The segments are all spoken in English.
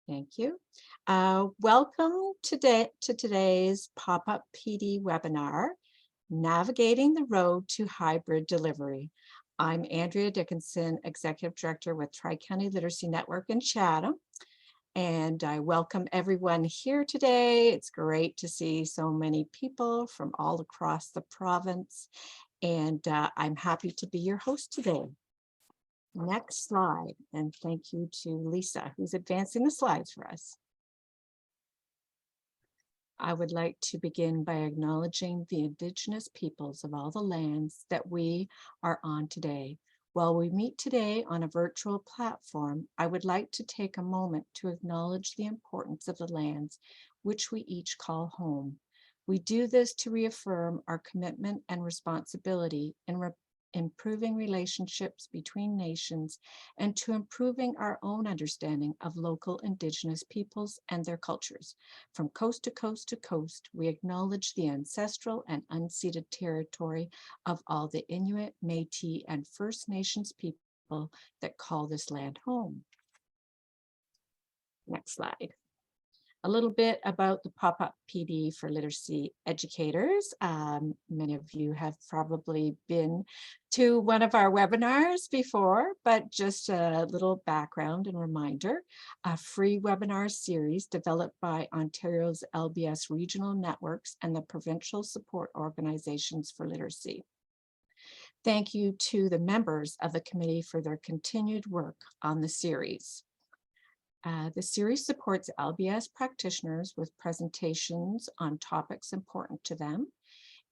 Thank you. Welcome to today's pop-up PD webinar, Navigating the Road to Hybrid Delivery. I'm Andrea Dickinson, Executive Director with Tri-County Literacy Network in Chatham, and I welcome everyone here today. It's great to see so many people from all across the province, and I'm happy to be your host today. Next slide, and thank you to Lisa, who's advancing the slides for us. I would like to begin by acknowledging the Indigenous peoples of all the lands that we are on today. While we meet today on a virtual platform, I would like to take a moment to acknowledge the importance of the lands which we each call home. We do this to reaffirm our commitment and responsibility in improving relationships between nations and to improving our own understanding of local Indigenous peoples and their cultures. From coast to coast to coast, we acknowledge the ancestral and unceded territory of all the Inuit, Métis, and First Nations people that call this land home. Next slide. A little bit about the pop-up PD for literacy educators. Many of you have probably been to one of our webinars before, but just a little background and reminder, a free webinar series developed by Ontario's LBS regional networks and the provincial support organizations for literacy. Thank you to the members of the committee for their continued work on the series. The series supports LBS practitioners with presentations on topics important to them,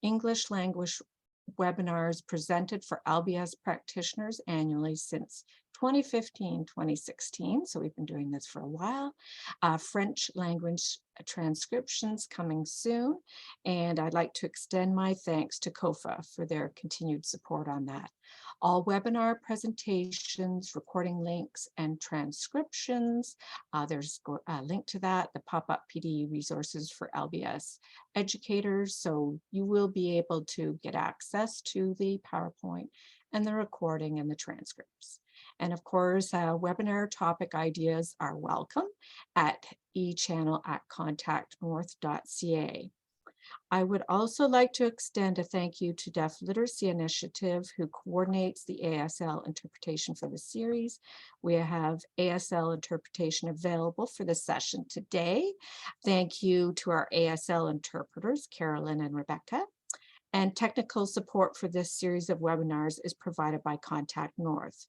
English language webinars presented for LBS practitioners annually since 2015-2016, so we've been doing this for a while, French language transcriptions coming soon, and I'd like to extend my thanks to COFA for their continued support on that. All webinar presentations, recording links, and transcriptions, there's a link to that, the pop-up PD resources for LBS educators, so you will be able to get access to the PowerPoint and the recording and the transcripts. And of course, webinar topic ideas are welcome at echannel@contactnorth.ca. I would also like to extend a thank you to Deaf Literacy Initiative, who coordinates the ASL interpretation for the series. We have ASL interpretation available for the session today. Thank you to our ASL interpreters, Carolyn and Rebecca. And technical support for this series of webinars is provided by Contact North.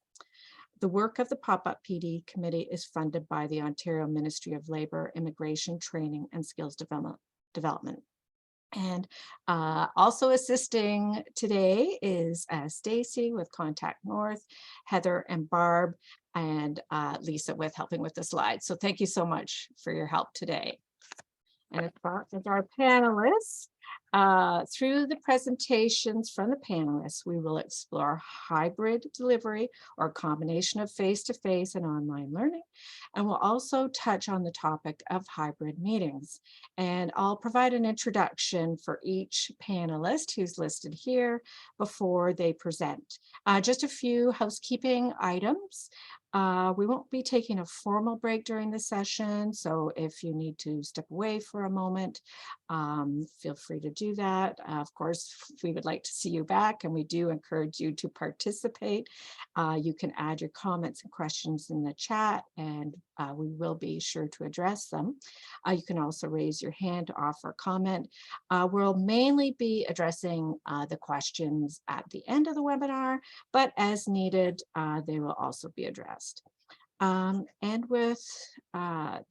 The work of the Pop-Up PD Committee is funded by the Ontario Ministry of Labour, Immigration, Training and Skills Development. And also assisting today is Stacy with Contact North, Heather and Barb, and Lisa with helping with the slides. So thank you so much for your help today. And as far as our panelists, through the presentations from the panelists, we will explore hybrid delivery or a combination of face-to-face and online learning. And we'll also touch on the topic of hybrid meetings. And I'll provide an introduction for each panelist who's listed here before they present. Just a few housekeeping items. We won't be taking a formal break during the session, so if you need to step away for a moment, feel free to do that. Of course, we would like to see you back, and we do encourage you to participate. You can add your comments and questions in the chat, and we will be sure to address them. You can also raise your hand to offer a comment. We'll mainly be addressing the questions at the end of the webinar, but as needed, they will also be addressed. And with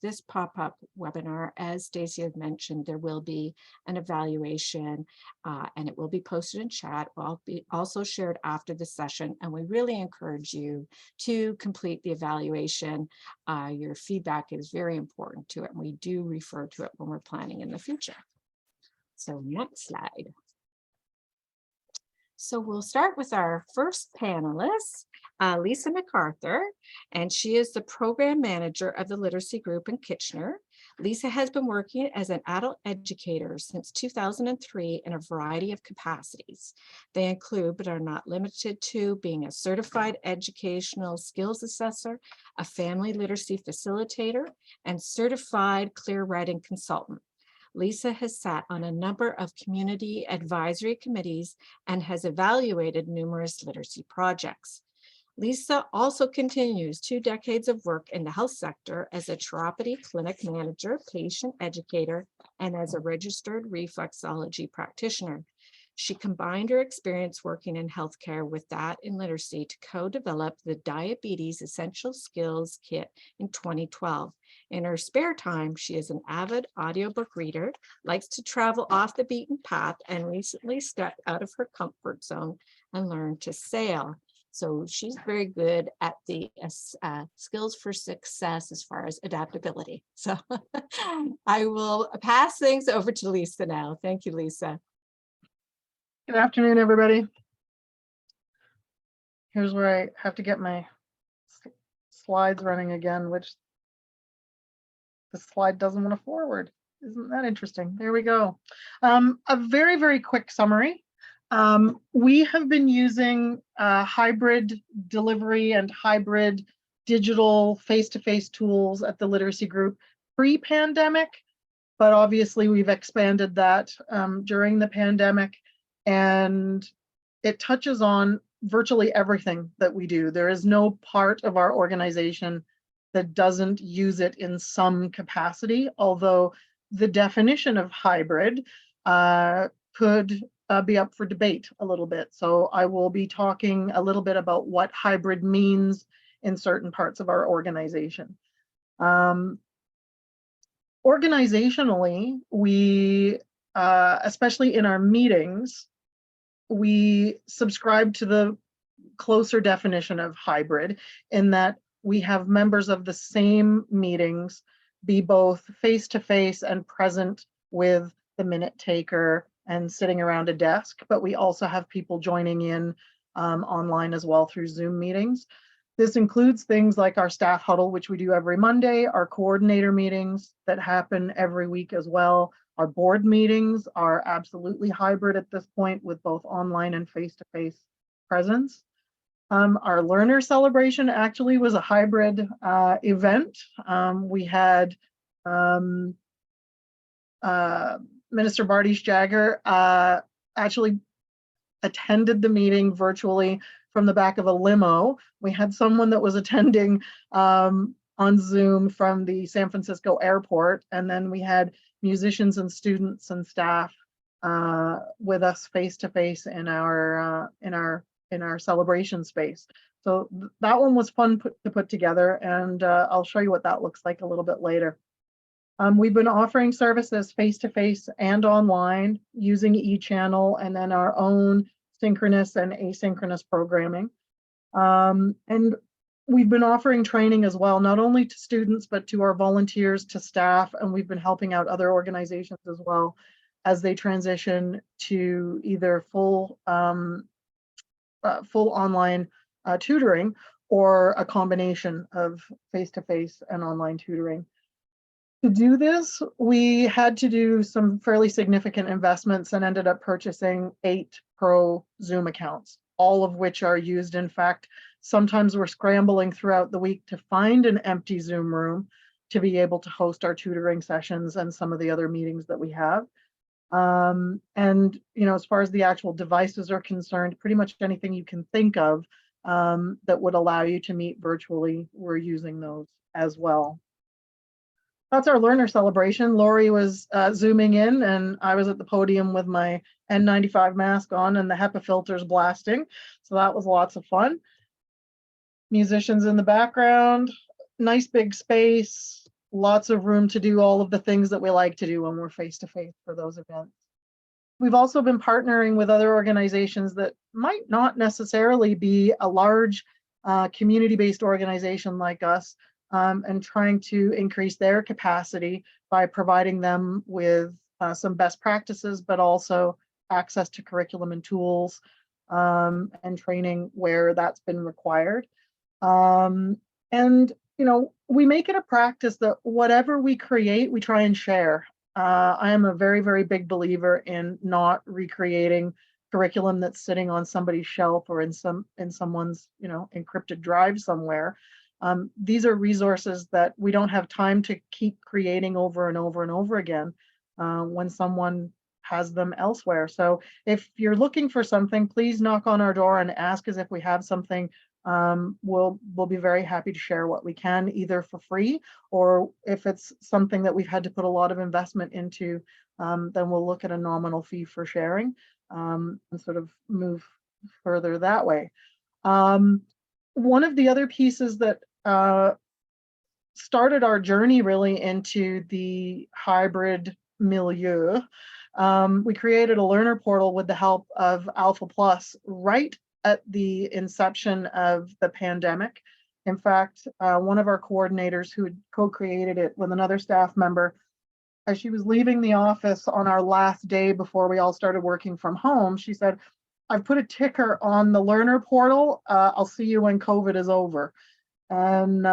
this pop-up webinar, as Stacey had mentioned, there will be an evaluation and it will be posted in chat. Will be also shared after the session, and we really encourage you to complete the evaluation. Your feedback is very important to it, and we do refer to it when we're planning in the future. So next slide. So we'll start with our first panelist, Lisa MacArthur, and she is the program manager of the literacy group in Kitchener. Lisa has been working as an adult educator since 2003 in a variety of capacities. They include, but are not limited to, being a certified educational skills assessor, a family literacy facilitator, and certified clear writing consultant. Lisa has sat on a number of community advisory committees and has evaluated numerous literacy projects. Lisa also continues 2 decades of work in the health sector as a chiropody clinic manager, patient educator, and as a registered reflexology practitioner. She combined her experience working in healthcare with that in literacy to co-develop the Diabetes Essential Skills Kit in 2012. In her spare time, she is an avid audiobook reader, likes to travel off the beaten path, and recently stepped out of her comfort zone and learned to sail. So she's very good at the skills for success as far as adaptability. So I will pass things over to Lisa now. Thank you, Lisa. Good afternoon, everybody. Here's where I have to get my slides running again, which the slide doesn't want to forward. Isn't that interesting? There we go. A very, very quick summary. We have been using hybrid delivery and hybrid digital face-to-face tools at the literacy group pre-pandemic, but obviously we've expanded that during the pandemic, and it touches on virtually everything that we do. There is no part of our organization that doesn't use it in some capacity, although the definition of hybrid could be up for debate a little bit. So I will be talking a little bit about what hybrid means in certain parts of our organization. Organizationally, we, especially in our meetings, we subscribe to the closer definition of hybrid in that we have members of the same meetings be both face-to-face and present with the minute taker and sitting around a desk, but we also have people joining in online as well through Zoom meetings. This includes things like our staff huddle, which we do every Monday, our coordinator meetings that happen every week as well. Our board meetings are absolutely hybrid at this point with both online and face-to-face presence. Our learner celebration actually was a hybrid event. We had Minister Bardish Jagger actually attended the meeting virtually from the back of a limo. We had someone that was attending on Zoom from the San Francisco airport, and then we had musicians and students and staff with us face to face in our celebration space. So that one was fun to put together, and I'll show you what that looks like a little bit later. We've been offering services face-to-face and online using e-channel and then our own synchronous and asynchronous programming. And we've been offering training as well, not only to students, but to our volunteers, to staff, and we've been helping out other organizations as well as they transition to either full online tutoring or a combination of face-to-face and online tutoring. To do this, we had to do some fairly significant investments and ended up purchasing 8 Pro Zoom accounts, all of which are used. In fact, sometimes we're scrambling throughout the week to find an empty Zoom room to be able to host our tutoring sessions and some of the other meetings that we have. And as far as the actual devices are concerned, pretty much anything you can think of that would allow you to meet virtually, we're using those as well. That's our learner celebration. Lori was zooming in and I was at the podium with my N95 mask on and the HEPA filters blasting. So that was lots of fun. Musicians in the background, nice big space, lots of room to do all of the things that we like to do when we're face-to-face for those events. We've also been partnering with other organizations that might not necessarily be a large community-based organization like us, and trying to increase their capacity by providing them with some best practices, but also access to curriculum and tools and training where that's been required. And we make it a practice that whatever we create, we try and share. I am a very, very big believer in not recreating curriculum that's sitting on somebody's shelf or in someone's, encrypted drive somewhere. These are resources that we don't have time to keep creating over and over and over again when someone has them elsewhere. So if you're looking for something, please knock on our door and ask us if we have something. We'll be very happy to share what we can, either for free, or if it's something that we've had to put a lot of investment into, then we'll look at a nominal fee for sharing, and sort of move further that way. One of the other pieces that started our journey really into the hybrid milieu, we created a learner portal with the help of Alpha Plus right at the inception of the pandemic. In fact, one of our coordinators who had co-created it with another staff member, as she was leaving the office on our last day before we all started working from home, she said, "I've put a ticker on the learner portal. I'll see you when COVID is over." And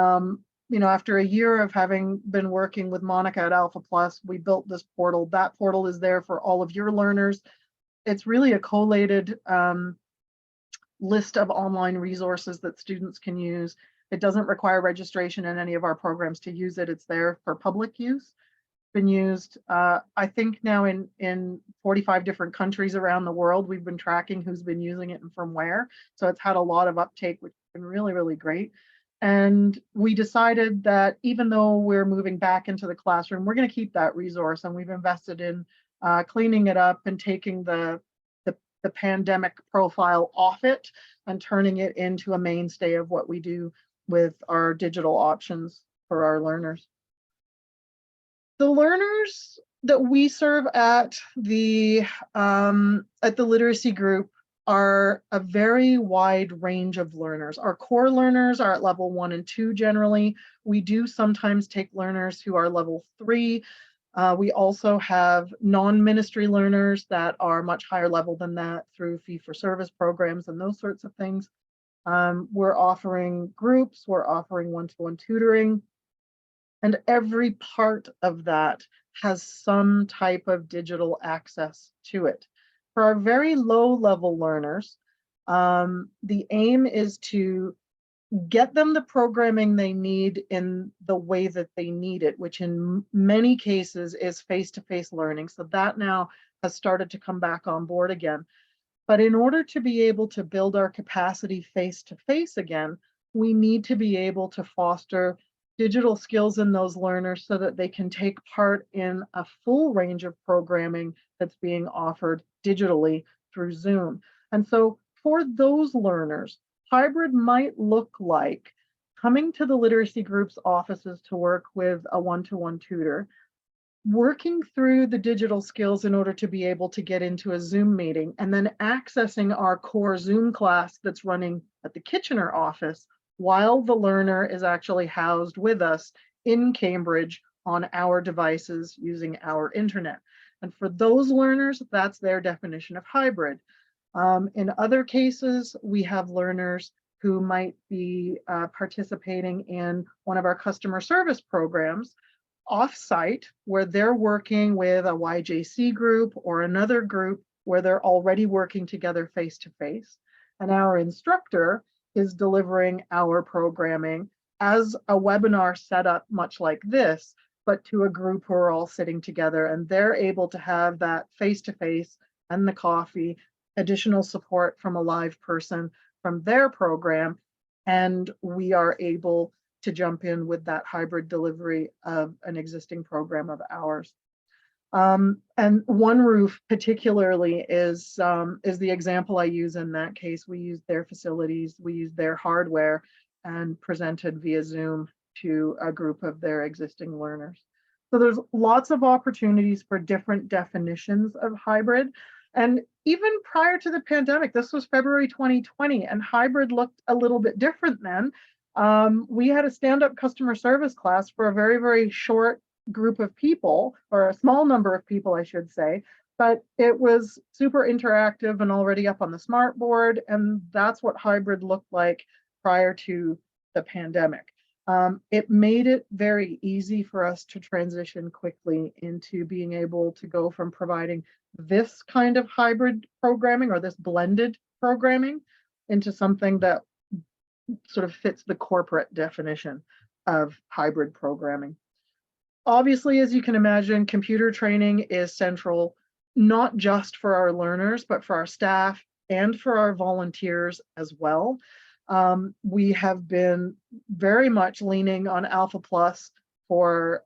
after a year of having been working with Monica at Alpha Plus, we built this portal. That portal is there for all of your learners. It's really a collated list of online resources that students can use. It doesn't require registration in any of our programs to use it. It's there for public use. Been used, I think now in 45 different countries around the world. We've been tracking who's been using it and from where. So it's had a lot of uptake, which has been really, really great. And we decided that even though we're moving back into the classroom, we're going to keep that resource, and we've invested in cleaning it up and taking the pandemic profile off it and turning it into a mainstay of what we do with our digital options for our learners. The learners that we serve at the literacy group are a very wide range of learners. Our core learners are at level 1 and 2 generally. We do sometimes take learners who are level 3. We also have non-ministry learners that are much higher level than that through fee-for-service programs and those sorts of things. We're offering groups, we're offering one-to-one tutoring, and every part of that has some type of digital access to it. For our very low-level learners, the aim is to get them the programming they need in the way that they need it, which in many cases is face-to-face learning. So that now has started to come back on board again. But in order to be able to build our capacity face-to-face again, we need to be able to foster digital skills in those learners so that they can take part in a full range of programming that's being offered digitally through Zoom. And so for those learners, hybrid might look like coming to the literacy group's offices to work with a one-to-one tutor, working through the digital skills in order to be able to get into a Zoom meeting, and then accessing our core Zoom class that's running at the Kitchener office while the learner is actually housed with us in Cambridge on our devices using our internet. And for those learners, that's their definition of hybrid. In other cases, we have learners who might be participating in one of our customer service programs offsite, where they're working with a YJC group or another group where they're already working together face-to-face. And our instructor is delivering our programming as a webinar setup, much like this, but to a group who are all sitting together, and they're able to have that face-to-face and the coffee, additional support from a live person from their program, and we are able to jump in with that hybrid delivery of an existing program of ours. And One Roof particularly is the example I use in that case. We used their facilities, we used their hardware, and presented via Zoom to a group of their existing learners. So there's lots of opportunities for different definitions of hybrid. And even prior to the pandemic, this was February 2020, and hybrid looked a little bit different then. We had a stand-up customer service class for a very, very short group of people, or a small number of people, I should say, but it was super interactive and already up on the smart board, and that's what hybrid looked like prior to the pandemic. It made it very easy for us to transition quickly into being able to go from providing this kind of hybrid programming or this blended programming into something that sort of fits the corporate definition of hybrid programming. Obviously, as you can imagine, computer training is central, not just for our learners, but for our staff and for our volunteers as well. We have been very much leaning on Alpha Plus for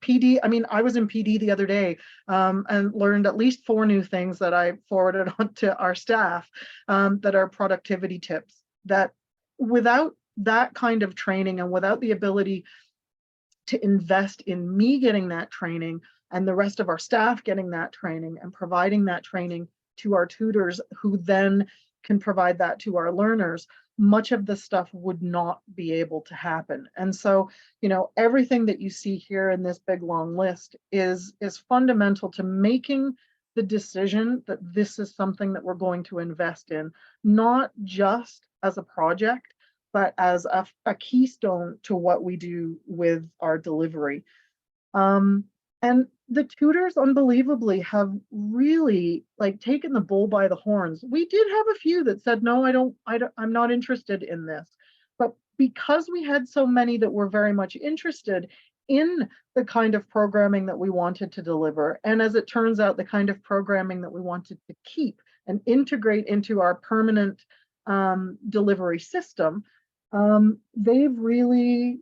PD. I mean, I was in PD the other day and learned at least 4 new things that I forwarded on to our staff that are productivity tips that without that kind of training and without the ability to invest in me getting that training and the rest of our staff getting that training and providing that training to our tutors who then can provide that to our learners, much of the stuff would not be able to happen. And so, you know, everything that you see here in this big long list is fundamental to making the decision that this is something that we're going to invest in, not just as a project, but as a keystone to what we do with our delivery. And the tutors unbelievably have really like taken the bull by the horns. We did have a few that said, no, I'm not interested in this. But because we had so many that were very much interested in the kind of programming that we wanted to deliver, and as it turns out, the kind of programming that we wanted to keep and integrate into our permanent delivery system, they've really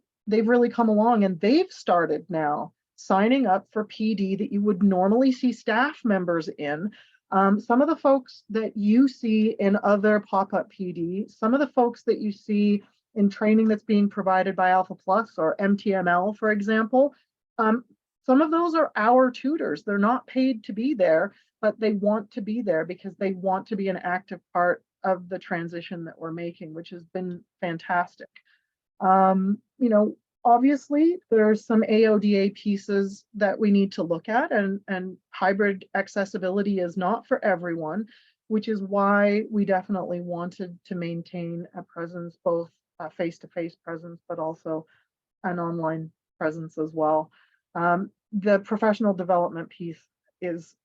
come along, and they've started now signing up for PD that you would normally see staff members in. Some of the folks that you see in other pop-up PD, some of the folks that you see in training that's being provided by Alpha Plus or MTML, for example, some of those are our tutors. They're not paid to be there, but they want to be there because they want to be an active part of the transition that we're making, which has been fantastic. You know, obviously there's some AODA pieces that we need to look at, and hybrid accessibility is not for everyone, which is why we definitely wanted to maintain a presence, both a face-to-face presence, but also an online presence as well. The professional development piece is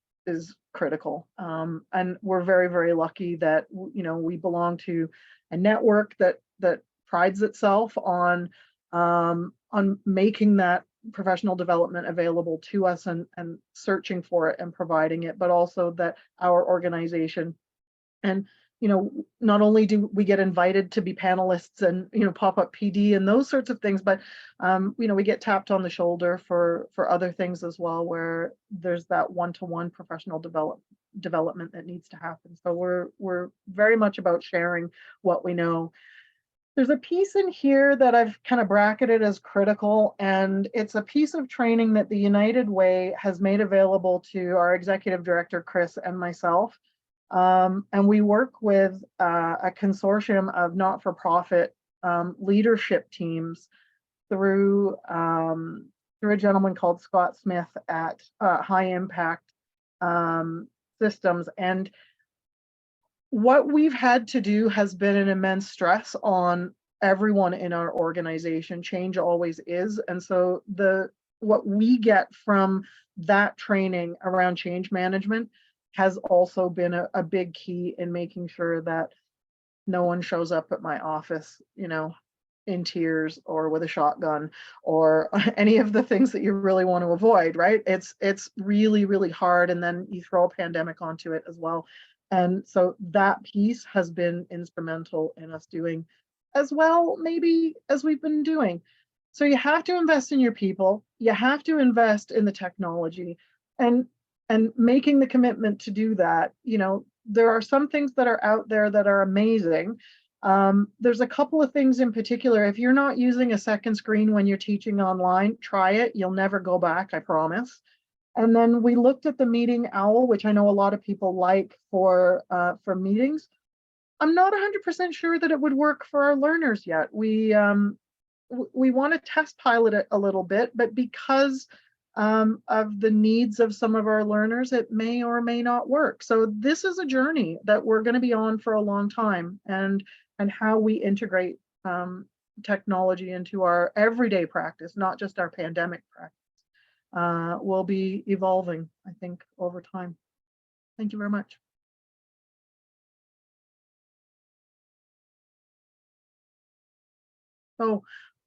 critical, and we're very lucky that, you know, we belong to a network that prides itself on making that professional development available to us and searching for it and providing it, but also that our organization, and you know, not only do we get invited to be panelists and, you know, pop up PD and those sorts of things, but you know, we get tapped on the shoulder for other things as well, where there's that one-to-one professional development that needs to happen. So we're very much about sharing what we know. There's a piece in here that I've kind of bracketed as critical, and it's a piece of training that the United Way has made available to our executive director, Chris, and myself. And we work with a consortium of not-for-profit leadership teams through a gentleman called Scott Smith at High Impact Systems. And what we've had to do has been an immense stress on everyone in our organization. Change always is. And so what we get from that training around change management has also been a big key in making sure that no one shows up at my office, you know, in tears or with a shotgun or any of the things that you really want to avoid, right? It's really hard. And then you throw a pandemic onto it as well. And so that piece has been instrumental in us doing as well, maybe, as we've been doing. So you have to invest in your people, you have to invest in the technology, and making the commitment to do that. You know, there are some things that are out there that are amazing. There's a couple of things in particular. If you're not using a second screen when you're teaching online, try it. You'll never go back, I promise. And then we looked at the Meeting Owl, which I know a lot of people like for meetings. I'm not 100% sure that it would work for our learners yet. We want to test pilot it a little bit, but because of the needs of some of our learners, it may or may not work. So this is a journey that we're going to be on for a long time, and how we integrate technology into our everyday practice, not just our pandemic practice, will be evolving, I think, over time. Thank you very much. So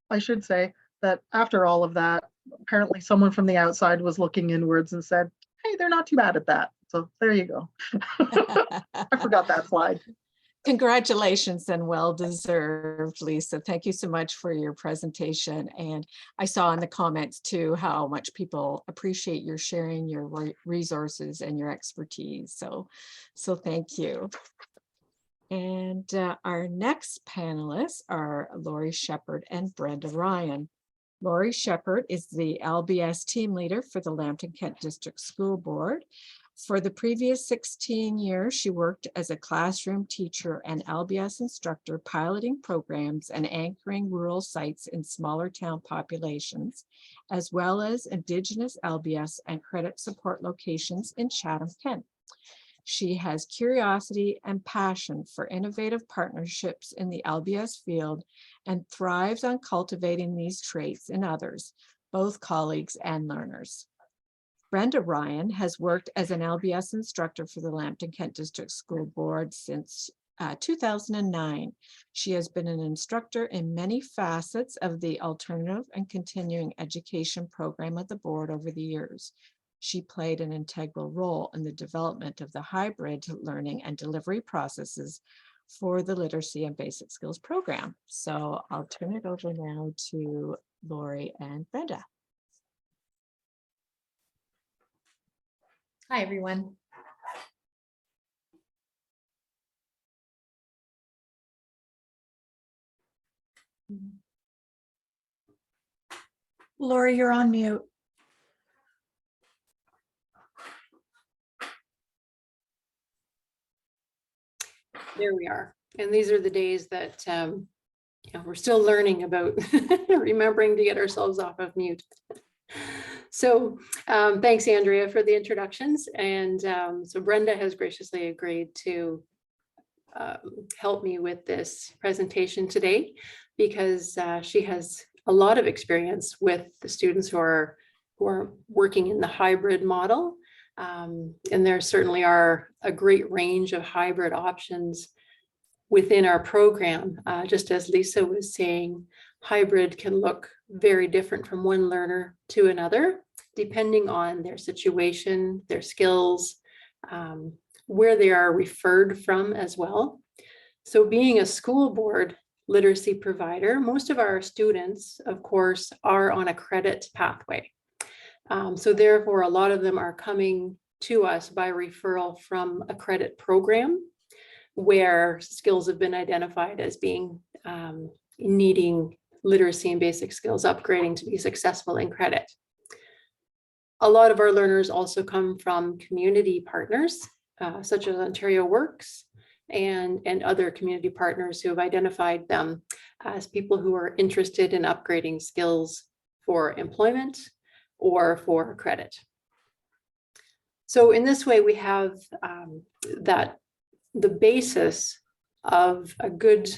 I should say that after all of that, apparently someone from the outside was looking inwards and said, hey, they're not too bad at that. So there you go. I forgot that slide. Congratulations and well deserved, Lisa. Thank you so much for your presentation. And I saw in the comments too how much people appreciate your sharing your resources and your expertise. So thank you. And our next panelists are Lori Shepard and Brenda Ryan. Lori Shepard is the LBS team leader for the Lambton Kent District School Board. For the previous 16 years, she worked as a classroom teacher and LBS instructor, piloting programs and anchoring rural sites in smaller town populations, as well as Indigenous LBS and credit support locations in Chatham, Kent. She has curiosity and passion for innovative partnerships in the LBS field and thrives on cultivating these traits in others, both colleagues and learners. Brenda Ryan has worked as an LBS instructor for the Lambton Kent District School Board since 2009. She has been an instructor in many facets of the alternative and continuing education program of the board over the years. She played an integral role in the development of the hybrid learning and delivery processes for the literacy and basic skills program. So I'll turn it over now to Lori and Brenda. Hi, everyone. Lori, you're on mute. There we are. And these are the days that we're still learning about remembering to get ourselves off of mute. So thanks, Andrea, for the introductions. And so Brenda has graciously agreed to help me with this presentation today because she has a lot of experience with the students who are working in the hybrid model. And there certainly are a great range of hybrid options within our program. Just as Lisa was saying, hybrid can look very different from one learner to another, depending on their situation, their skills, where they are referred from as well. So being a school board literacy provider, most of our students, of course, are on a credit pathway. So therefore, a lot of them are coming to us by referral from a credit program where skills have been identified as being needing literacy and basic skills upgrading to be successful in credit. A lot of our learners also come from community partners, such as Ontario Works and other community partners who have identified them as people who are interested in upgrading skills for employment or for credit. So in this way, we have that the basis of a good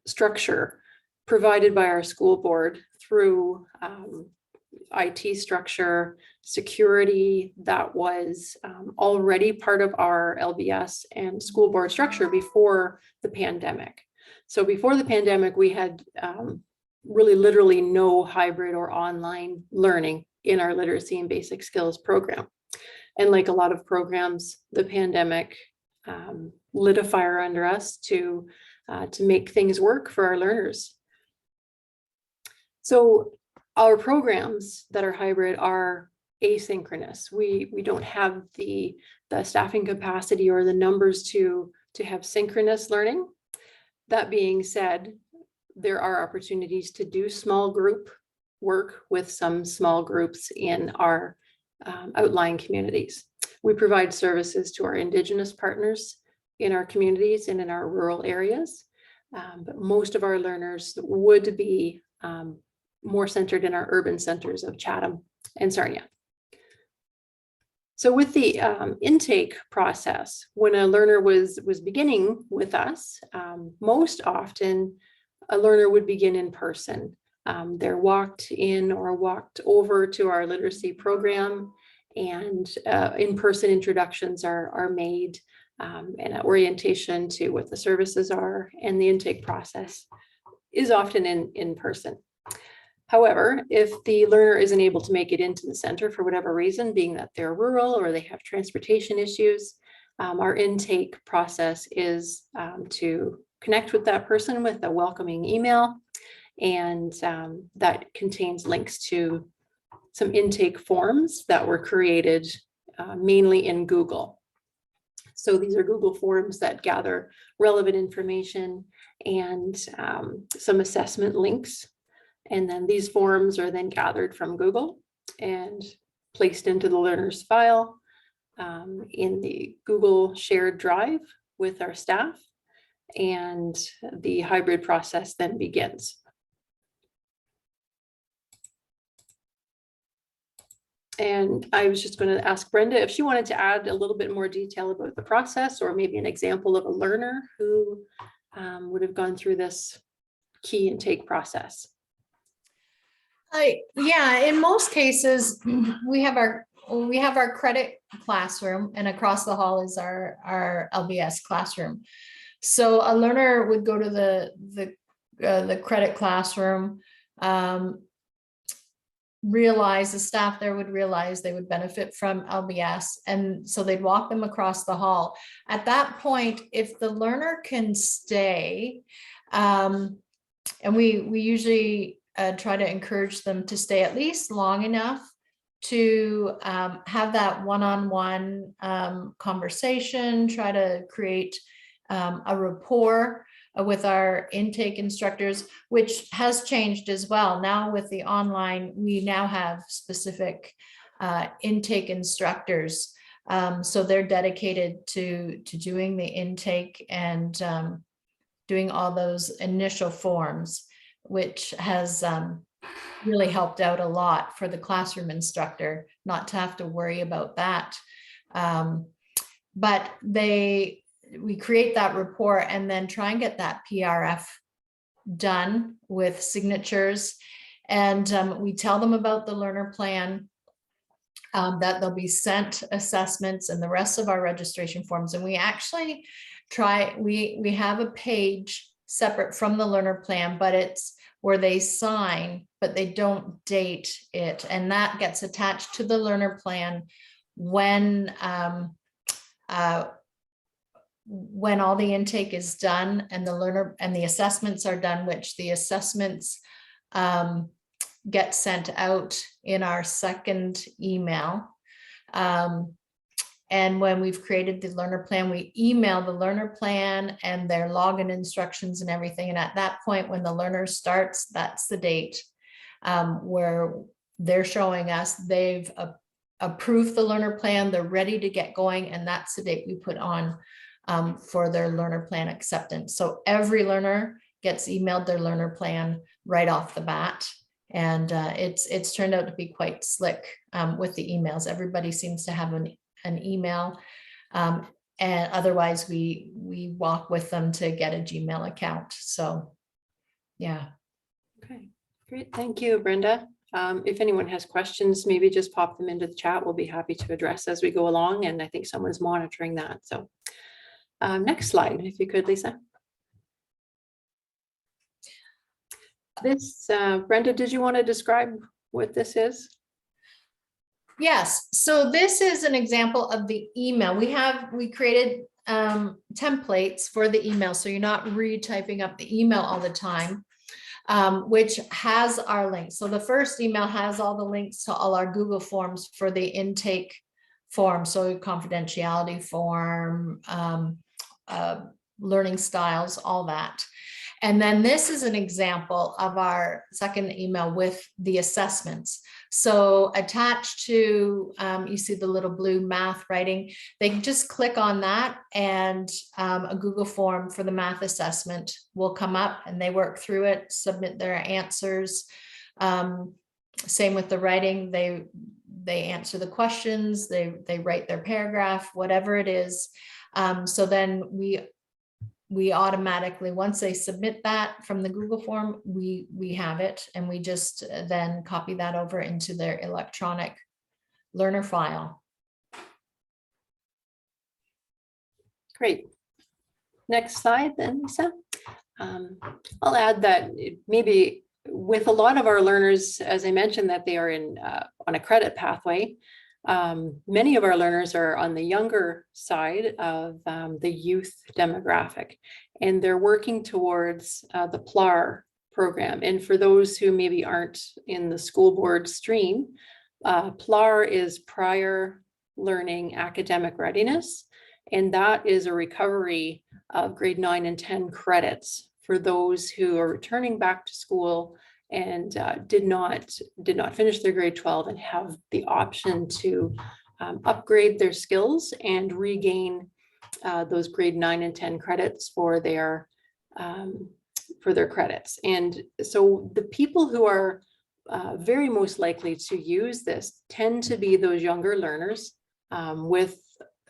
structure provided by our school board through IT structure, security that was already part of our LBS and school board structure before the pandemic. So before the pandemic, we had really literally no hybrid or online learning in our literacy and basic skills program. And like a lot of programs, the pandemic lit a fire under us to make things work for our learners. So our programs that are hybrid are asynchronous. We don't have the staffing capacity or the numbers to have synchronous learning. That being said, there are opportunities to do small group work with some small groups in our outlying communities. We provide services to our Indigenous partners in our communities and in our rural areas, but most of our learners would be more centered in our urban centers of Chatham and Sarnia. So with the intake process, when a learner was beginning with us, most often a learner would begin in person. They're walked in or walked over to our literacy program, and in-person introductions are made, and an orientation to what the services are, and the intake process is often in person. However, if the learner isn't able to make it into the center for whatever reason, being that they're rural or they have transportation issues, our intake process is to connect with that person with a welcoming email, and that contains links to some intake forms that were created mainly in Google. So these are Google forms that gather relevant information and some assessment links. And then these forms are then gathered from Google and placed into the learner's file in the Google shared drive with our staff. And the hybrid process then begins. And I was just going to ask Brenda if she wanted to add a little bit more detail about the process, or maybe an example of a learner who would have gone through this key intake process. Yeah, in most cases, we have our credit classroom, and across the hall is our LBS classroom. So a learner would go to the credit classroom, realize the staff there would realize they would benefit from LBS, and so they'd walk them across the hall. At that point, if the learner can stay, and we usually try to encourage them to stay at least long enough to have that one-on-one conversation, try to create a rapport with our intake instructors, which has changed as well. Now with the online, we now have specific intake instructors. So they're dedicated to doing the intake and doing all those initial forms, which has really helped out a lot for the classroom instructor not to have to worry about that. But we create that rapport and then try and get that PRF done with signatures. And we tell them about the learner plan, that they'll be sent assessments and the rest of our registration forms. And we actually we have a page separate from the learner plan, but it's where they sign, but they don't date it. And that gets attached to the learner plan when all the intake is done and the learner and the assessments are done, which the assessments get sent out in our second email. And when we've created the learner plan, we email the learner plan and their login instructions and everything. And at that point, when the learner starts, that's the date where they're showing us they've approved the learner plan, they're ready to get going. And that's the date we put on for their learner plan acceptance. So every learner gets emailed their learner plan right off the bat. And it's turned out to be quite slick with the emails. Everybody seems to have an email, and otherwise we walk with them to get a Gmail account. So yeah. Okay, great. Thank you, Brenda. If anyone has questions, maybe just pop them into the chat. We'll be happy to address as we go along. And I think someone's monitoring that. So next slide, if you could, Lisa. This, Brenda, did you want to describe what this is? Yes, so this is an example of the email. We created templates for the email, so you're not retyping up the email all the time, which has our links. So the first email has all the links to all our Google forms for the intake form, so confidentiality form, learning styles, all that. And then this is an example of our second email with the assessments. So attached to, you see the little blue math writing, they can just click on that and a Google form for the math assessment will come up and they work through it, submit their answers. Same with the writing, they answer the questions, they write their paragraph, whatever it is. So then we we automatically, once they submit that from the Google form, we have it, and we just then copy that over into their electronic learner file. Great. Next slide then, Lisa. I'll add that maybe with a lot of our learners, as I mentioned, that they are in on a credit pathway, many of our learners are on the younger side of the youth demographic, and they're working towards the PLAR program. And for those who maybe aren't in the school board stream, PLAR is prior learning academic readiness, and that is a recovery of grade 9 and 10 credits for those who are returning back to school and did not finish their grade 12 and have the option to upgrade their skills and regain those grade 9 and 10 credits for their credits. And so the people who are very most likely to use this tend to be those younger learners with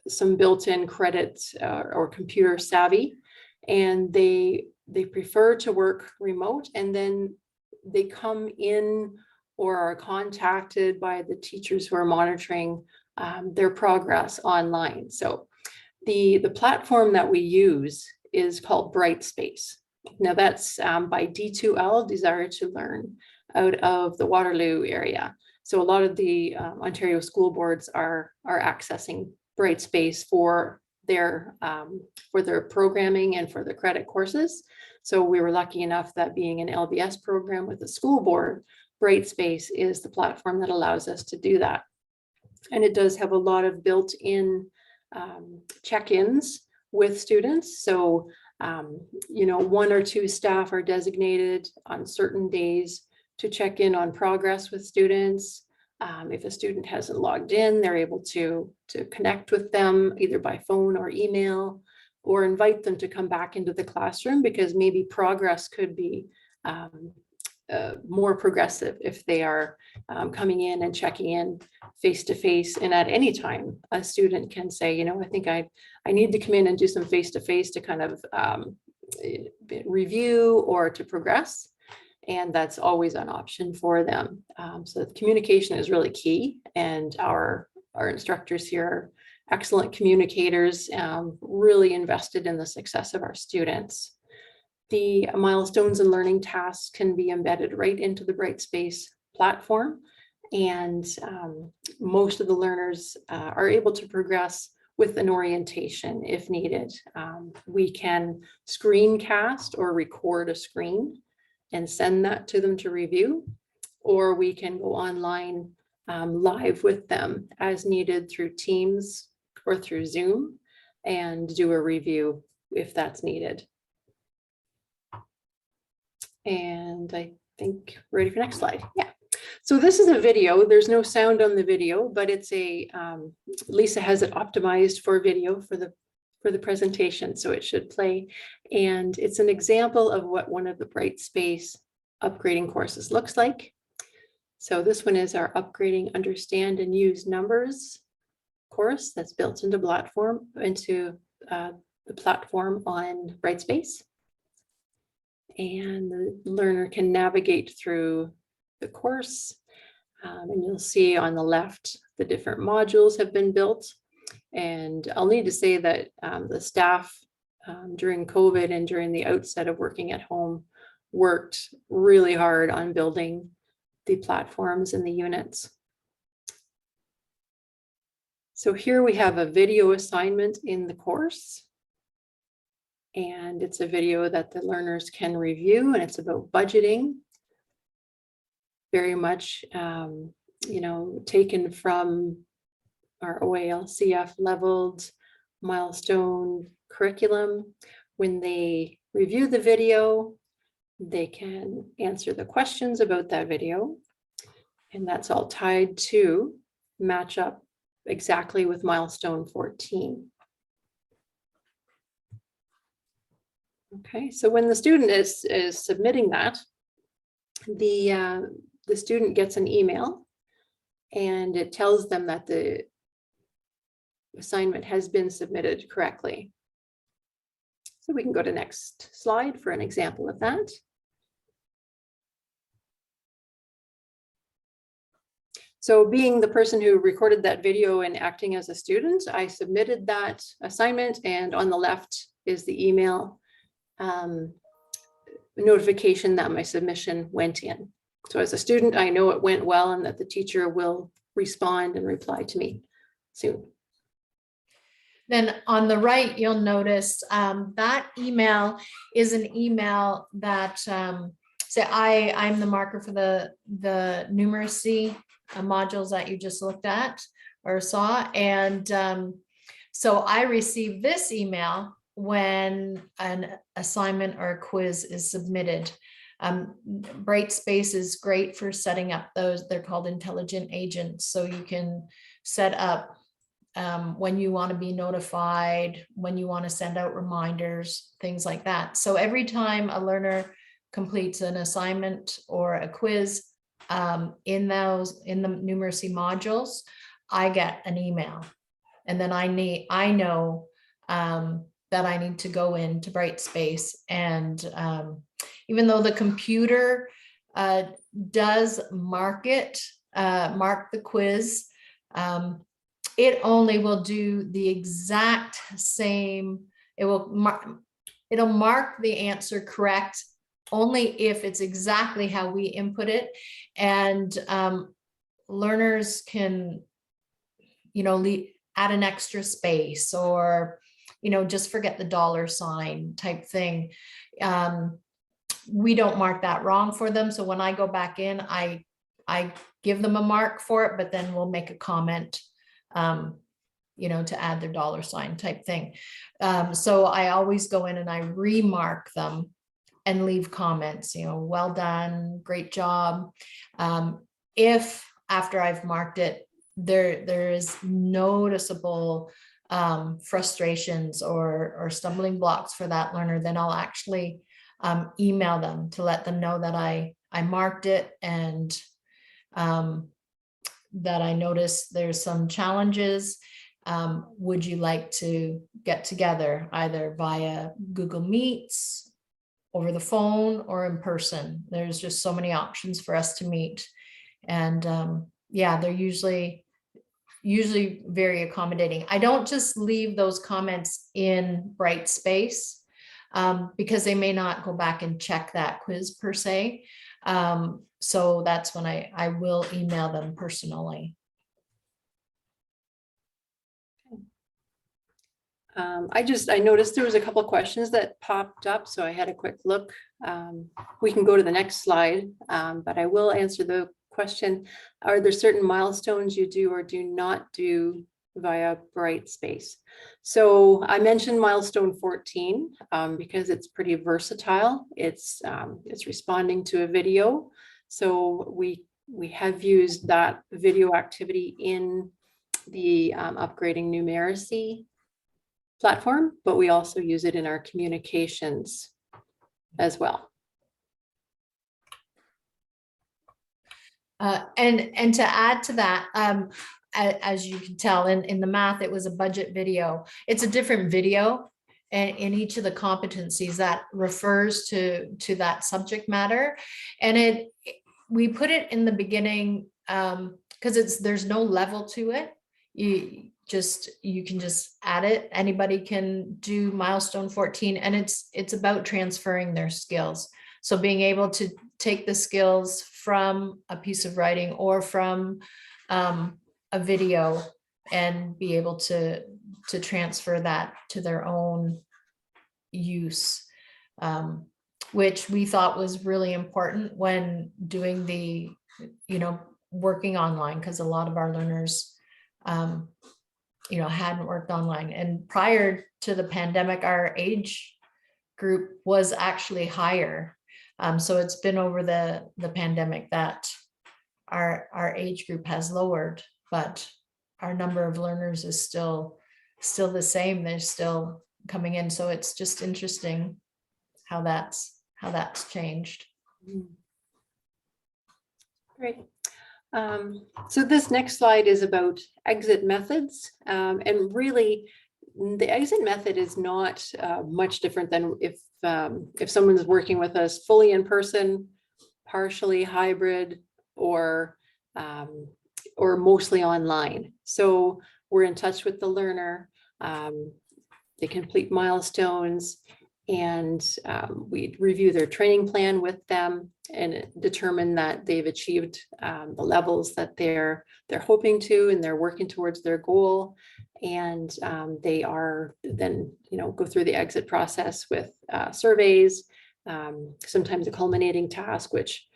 some built-in credit or computer savvy, and they prefer to work remote, and then they come in or are contacted by the teachers who are monitoring their progress online. So the platform that we use is called Brightspace. Now that's by D2L, Desire to Learn, out of the Waterloo area. So a lot of the Ontario school boards are accessing Brightspace for their programming and for the credit courses. So we were lucky enough that being an LBS program with the school board, Brightspace is the platform that allows us to do that. And it does have a lot of built-in check-ins with students. So, you know, 1 or 2 staff are designated on certain days to check in on progress with students. If a student hasn't logged in, they're able to connect with them either by phone or email, or invite them to come back into the classroom, because maybe progress could be more progressive if they are coming in and checking in face to face. And at any time, a student can say, you know, I think I need to come in and do some face to face to kind of review or to progress. And that's always an option for them. So the communication is really key, and our instructors here are excellent communicators, really invested in the success of our students. The milestones and learning tasks can be embedded right into the Brightspace platform, and most of the learners are able to progress with an orientation if needed. We can screencast or record a screen and send that to them to review, or we can go online live with them as needed through Teams or through Zoom and do a review if that's needed. And I think we're ready for next slide. Yeah. So this is a video. There's no sound on the video, but it's a, Lisa has it optimized for video for the presentation, so it should play. And it's an example of what one of the Brightspace upgrading courses looks like. So this one is our Upgrading Understand and Use Numbers course that's built into the platform on Brightspace. And the learner can navigate through the course. And you'll see on the left, the different modules have been built. And I'll need to say that the staff during COVID and during the outset of working at home worked really hard on building the platforms and the units. So here we have a video assignment in the course. And it's a video that the learners can review, and it's about budgeting. Very much, you know, taken from our OALCF leveled milestone curriculum. When they review the video, they can answer the questions about that video. And that's all tied to match up exactly with milestone 14. Okay, so when the student is submitting that, the student gets an email, and it tells them that the assignment has been submitted correctly. So we can go to next slide for an example of that. So being the person who recorded that video and acting as a student, I submitted that assignment, and on the left is the email notification that my submission went in. So as a student, I know it went well and that the teacher will respond and reply to me soon. Then on the right, you'll notice that email is an email that say I'm the marker for the numeracy modules that you just looked at or saw. And so I received this email when an assignment or a quiz is submitted. Brightspace is great for setting up those. They're called intelligent agents. So you can set up when you want to be notified, when you want to send out reminders, things like that. So every time a learner completes an assignment or a quiz in the numeracy modules, I get an email, and then I know that I need to go into Brightspace, and even though the computer does mark the quiz, it only will do the exact same. It'll mark the answer correct only if it's exactly how we input it. And learners can, add an extra space, or, just forget the $ type thing. We don't mark that wrong for them. So when I go back in, I give them a mark for it, but then we'll make a comment, to add their $ type thing. So I always go in and I remark them and leave comments, well done, great job. If after I've marked it, there is noticeable frustrations or stumbling blocks for that learner, then I'll actually email them to let them know that I marked it, and that I noticed there's some challenges. Would you like to get together either via Google Meets, over the phone, or in person? There's just so many options for us to meet. And yeah, they're usually very accommodating. I don't just leave those comments in Brightspace because they may not go back and check that quiz per se. So that's when I will email them personally. I noticed there was a couple of questions that popped up, so I had a quick look. We can go to the next slide, but I will answer the question. Are there certain milestones you do or do not do via Brightspace? So I mentioned milestone 14 because it's pretty versatile. It's responding to a video. So we have used that video activity in the upgrading numeracy platform, but we also use it in our communications as well. And to add to that, as you can tell in the math, it was a budget video. It's a different video, and in each of the competencies that refers to that subject matter. And we put it in the beginning because there's no level to it. You can just add it. Anybody can do milestone 14, and it's about transferring their skills. So being able to take the skills from a piece of writing or from a video and be able to transfer that to their own use, which we thought was really important when doing the, working online, because a lot of our learners, hadn't worked online. And prior to the pandemic, our age group was actually higher. So it's been over the pandemic that our age group has lowered, but our number of learners is still the same. They're still coming in. So it's just interesting how that's changed. Great. So this next slide is about exit methods. And really, the exit method is not much different than if someone's working with us fully in person, partially hybrid, or mostly online. So we're in touch with the learner. They complete milestones, and we review their training plan with them and determine that they've achieved the levels that they're hoping to, and they're working towards their goal. And they are then, go through the exit process with surveys, sometimes a culminating task, which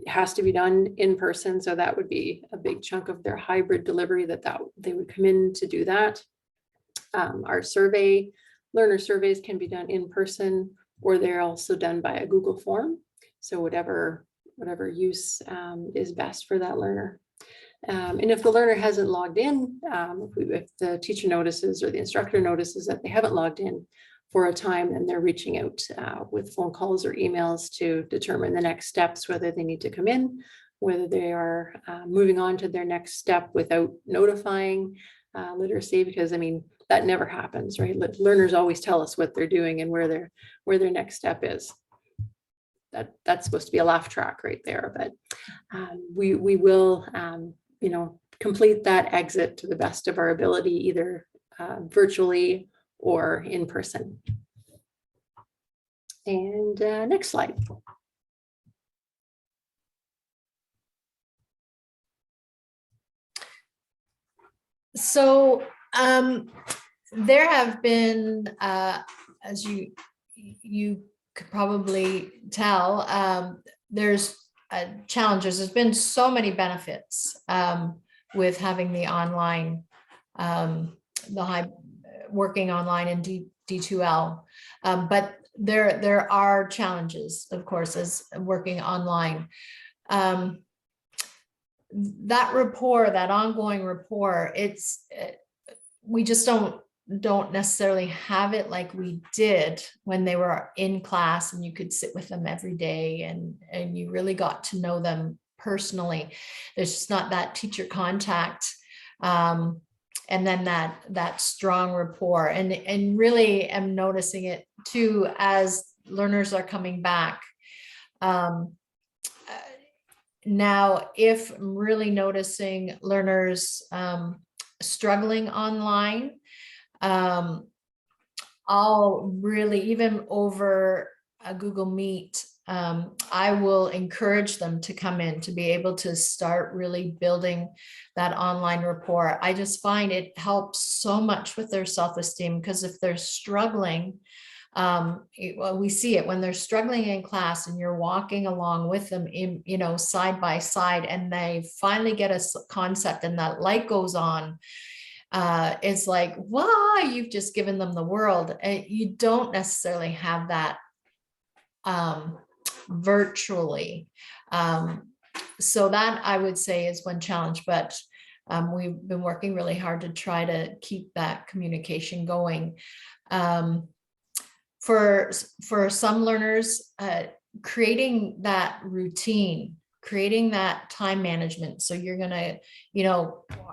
has to be done in person. So that would be a big chunk of their hybrid delivery that they would come in to do that. Our learner surveys can be done in person, or they're also done by a Google form. So whatever use is best for that learner. And if the learner hasn't logged in, if the teacher notices or the instructor notices that they haven't logged in for a time, then they're reaching out with phone calls or emails to determine the next steps, whether they need to come in, whether they are moving on to their next step without notifying literacy, because that never happens, right? Learners always tell us what they're doing and where their next step is. That's supposed to be a laugh track right there, but we will complete that exit to the best of our ability, either virtually or in person. And next slide. So there have been, as you could probably tell, there's challenges. There's been so many benefits with having the online, working online in D2L, but there are challenges, of course, as working online. That rapport, that ongoing rapport, we just don't necessarily have it like we did when they were in class and you could sit with them every day and you really got to know them personally. There's just not that teacher contact, and then that strong rapport, and really am noticing it too as learners are coming back. Now, if I'm really noticing learners struggling online, I'll really, even over a Google Meet, I will encourage them to come in to be able to start really building that online rapport. I just find it helps so much with their self-esteem, because if they're struggling, we see it when they're struggling in class and you're walking along with them in, side by side, and they finally get a concept and that light goes on. It's like, wow, you've just given them the world. You don't necessarily have that virtually. So that, I would say, is one challenge, but we've been working really hard to try to keep that communication going. For some learners, creating that routine, creating that time management. So you're gonna,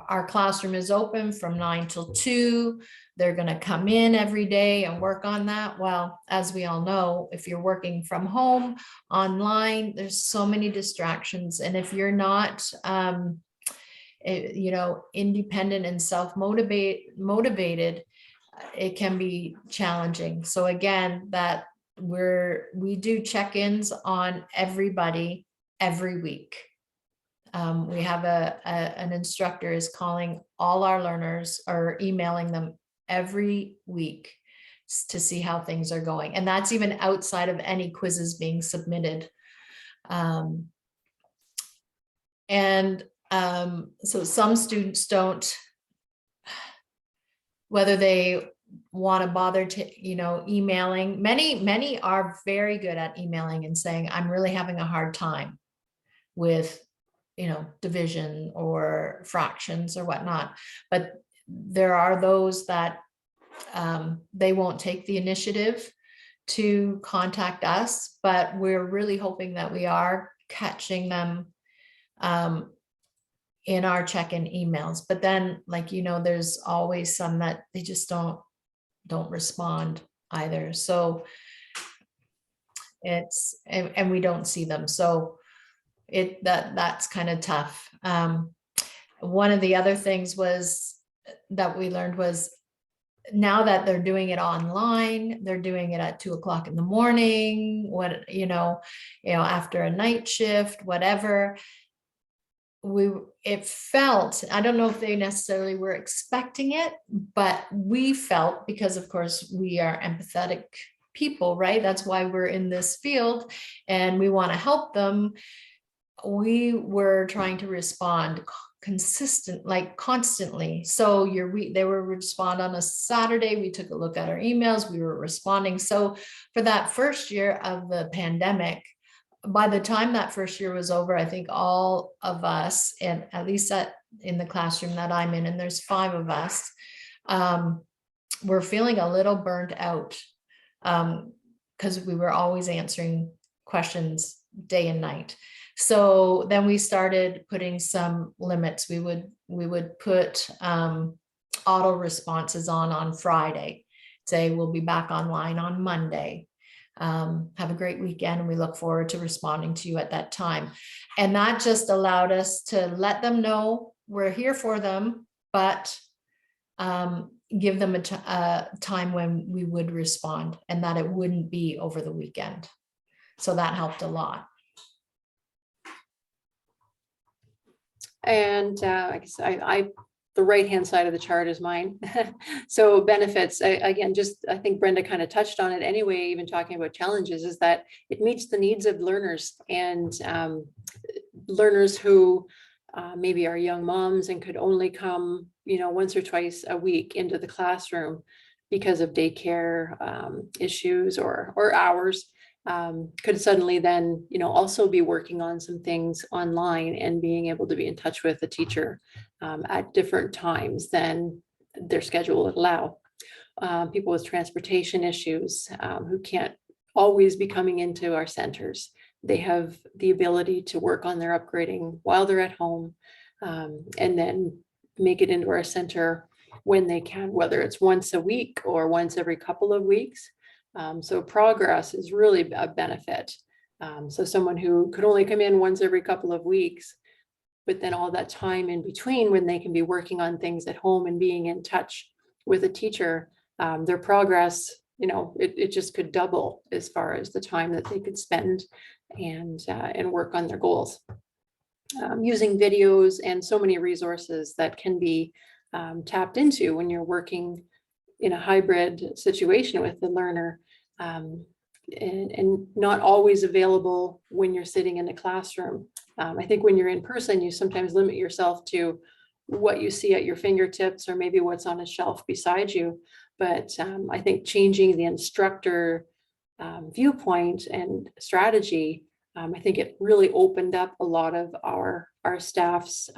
our classroom is open from 9 till 2. They're gonna come in every day and work on that. Well, as we all know, if you're working from home, online, there's so many distractions. And if you're not, independent and self-motivated, it can be challenging. So again, that we do check-ins on everybody every week. We have an instructor is calling all our learners or emailing them every week to see how things are going. And that's even outside of any quizzes being submitted. So some students don't, whether they want to bother to, emailing. Many are very good at emailing and saying, I'm really having a hard time with, division or fractions or whatnot. But there are those that they won't take the initiative to contact us, but we're really hoping that we are catching them in our check-in emails. But then, there's always some that they just don't don't respond either. So it's, and we don't see them. So that's kind of tough. One of the other things was that we learned was, now that they're doing it online, they're doing it at 2 o'clock in the morning, after a night shift, whatever. It felt, I don't know if they necessarily were expecting it, but we felt, because of course we are empathetic people, right? That's why we're in this field and we want to help them. We were trying to respond constantly. So they were respond on a Saturday. We took a look at our emails. We were responding. So for that first year of the pandemic, by the time that first year was over, I think all of us, and at least in the classroom that I'm in, and there's 5 of us, we're feeling a little burnt out, because we were always answering questions day and night. So then we started putting some limits. We would put auto responses on Friday, say we'll be back online on Monday. Have a great weekend, and we look forward to responding to you at that time. And that just allowed us to let them know we're here for them, but give them a time when we would respond, and that it wouldn't be over the weekend. So that helped a lot. And I guess the right-hand side of the chart is mine. So benefits, again, I think Brenda kind of touched on it anyway, even talking about challenges, is that it meets the needs of learners, and learners who maybe are young moms and could only come, once or twice a week into the classroom because of daycare issues or hours. Could suddenly then, also be working on some things online and being able to be in touch with a teacher at different times than their schedule would allow. People with transportation issues who can't always be coming into our centers, they have the ability to work on their upgrading while they're at home, and then make it into our center when they can, whether it's once a week or once every couple of weeks. So progress is really a benefit. So someone who could only come in once every couple of weeks, but then all that time in between when they can be working on things at home and being in touch with a teacher, their progress, it just could double as far as the time that they could spend and work on their goals. Using videos and so many resources that can be tapped into when you're working in a hybrid situation with the learner, and not always available when you're sitting in a classroom. I think when you're in person, you sometimes limit yourself to what you see at your fingertips or maybe what's on a shelf beside you. But I think changing the instructor viewpoint and strategy, I think it really opened up a lot of our staff's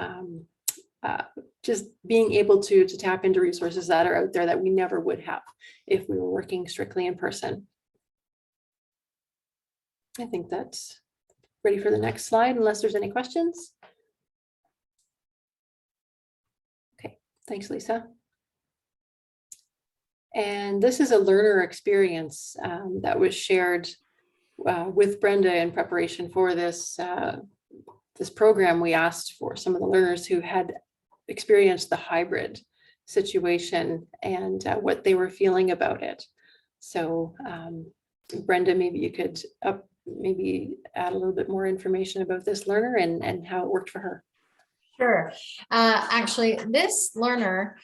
just being able to tap into resources that are out there that we never would have if we were working strictly in person. I think that's ready for the next slide, unless there's any questions. Okay, thanks, Lisa. And this is a learner experience that was shared with Brenda in preparation for this program. We asked for some of the learners who had experienced the hybrid situation and what they were feeling about it. So Brenda, maybe you could maybe add a little bit more information about this learner and how it worked for her. Sure. Actually, this learner,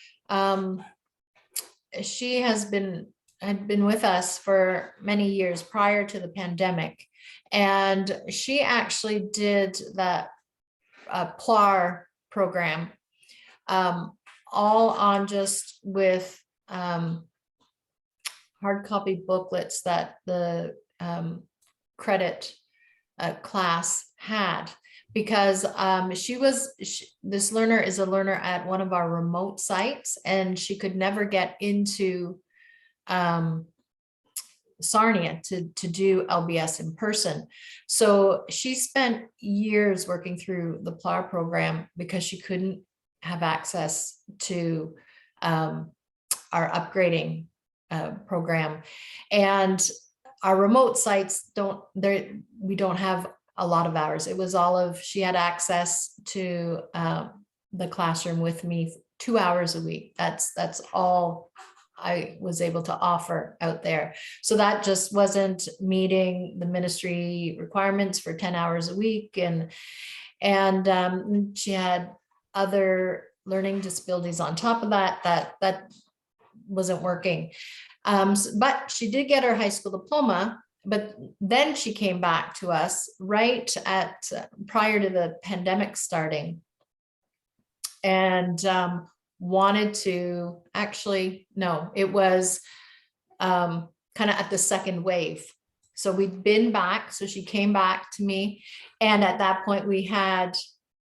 she had been with us for many years prior to the pandemic, and she actually did that PLAR program, all on just with hard copy booklets that the credit class had, because this learner is a learner at one of our remote sites, and she could never get into Sarnia to do LBS in person. So she spent years working through the PLAR program because she couldn't have access to our upgrading program. And our remote sites we don't have a lot of hours. It was she had access to the classroom with me 2 hours a week. That's all I was able to offer out there. So that just wasn't meeting the ministry requirements for 10 hours a week. And she had other learning disabilities on top of that wasn't working. But she did get her high school diploma, but then she came back to us right at prior to the pandemic starting, and wanted to it was kind of at the second wave. So we'd been back, so she came back to me, and at that point we had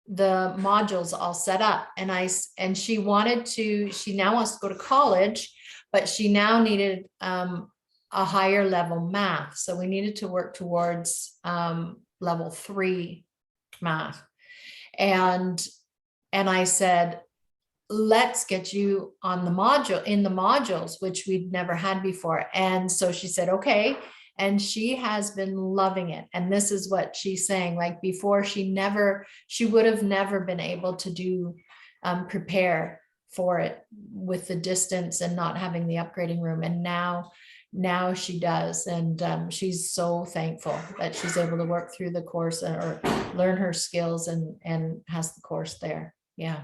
the modules all set up, and she now wants to go to college, but she now needed a higher level math. So we needed to work towards level 3 math. And I said, let's get you on the modules, which we'd never had before. And so she said, okay. And she has been loving it. And this is what she's saying, like before, she would have never been able to prepare for it with the distance and not having the upgrading room. And now she does. And she's so thankful that she's able to work through the course or learn her skills and has the course there. Yeah.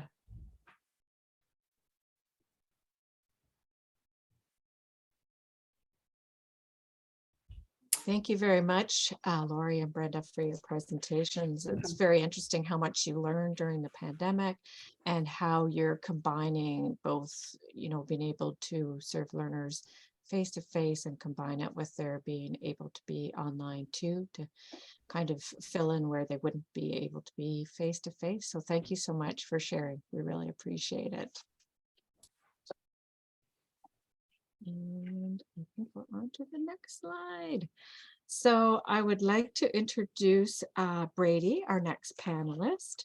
Thank you very much, Lori and Brenda, for your presentations. It's very interesting how much you learned during the pandemic and how you're combining both, being able to serve learners face-to-face and combine it with their being able to be online too, to kind of fill in where they wouldn't be able to be face-to-face. So thank you so much for sharing. We really appreciate it. And I think we're on to the next slide. So I would like to introduce Brady, our next panelist.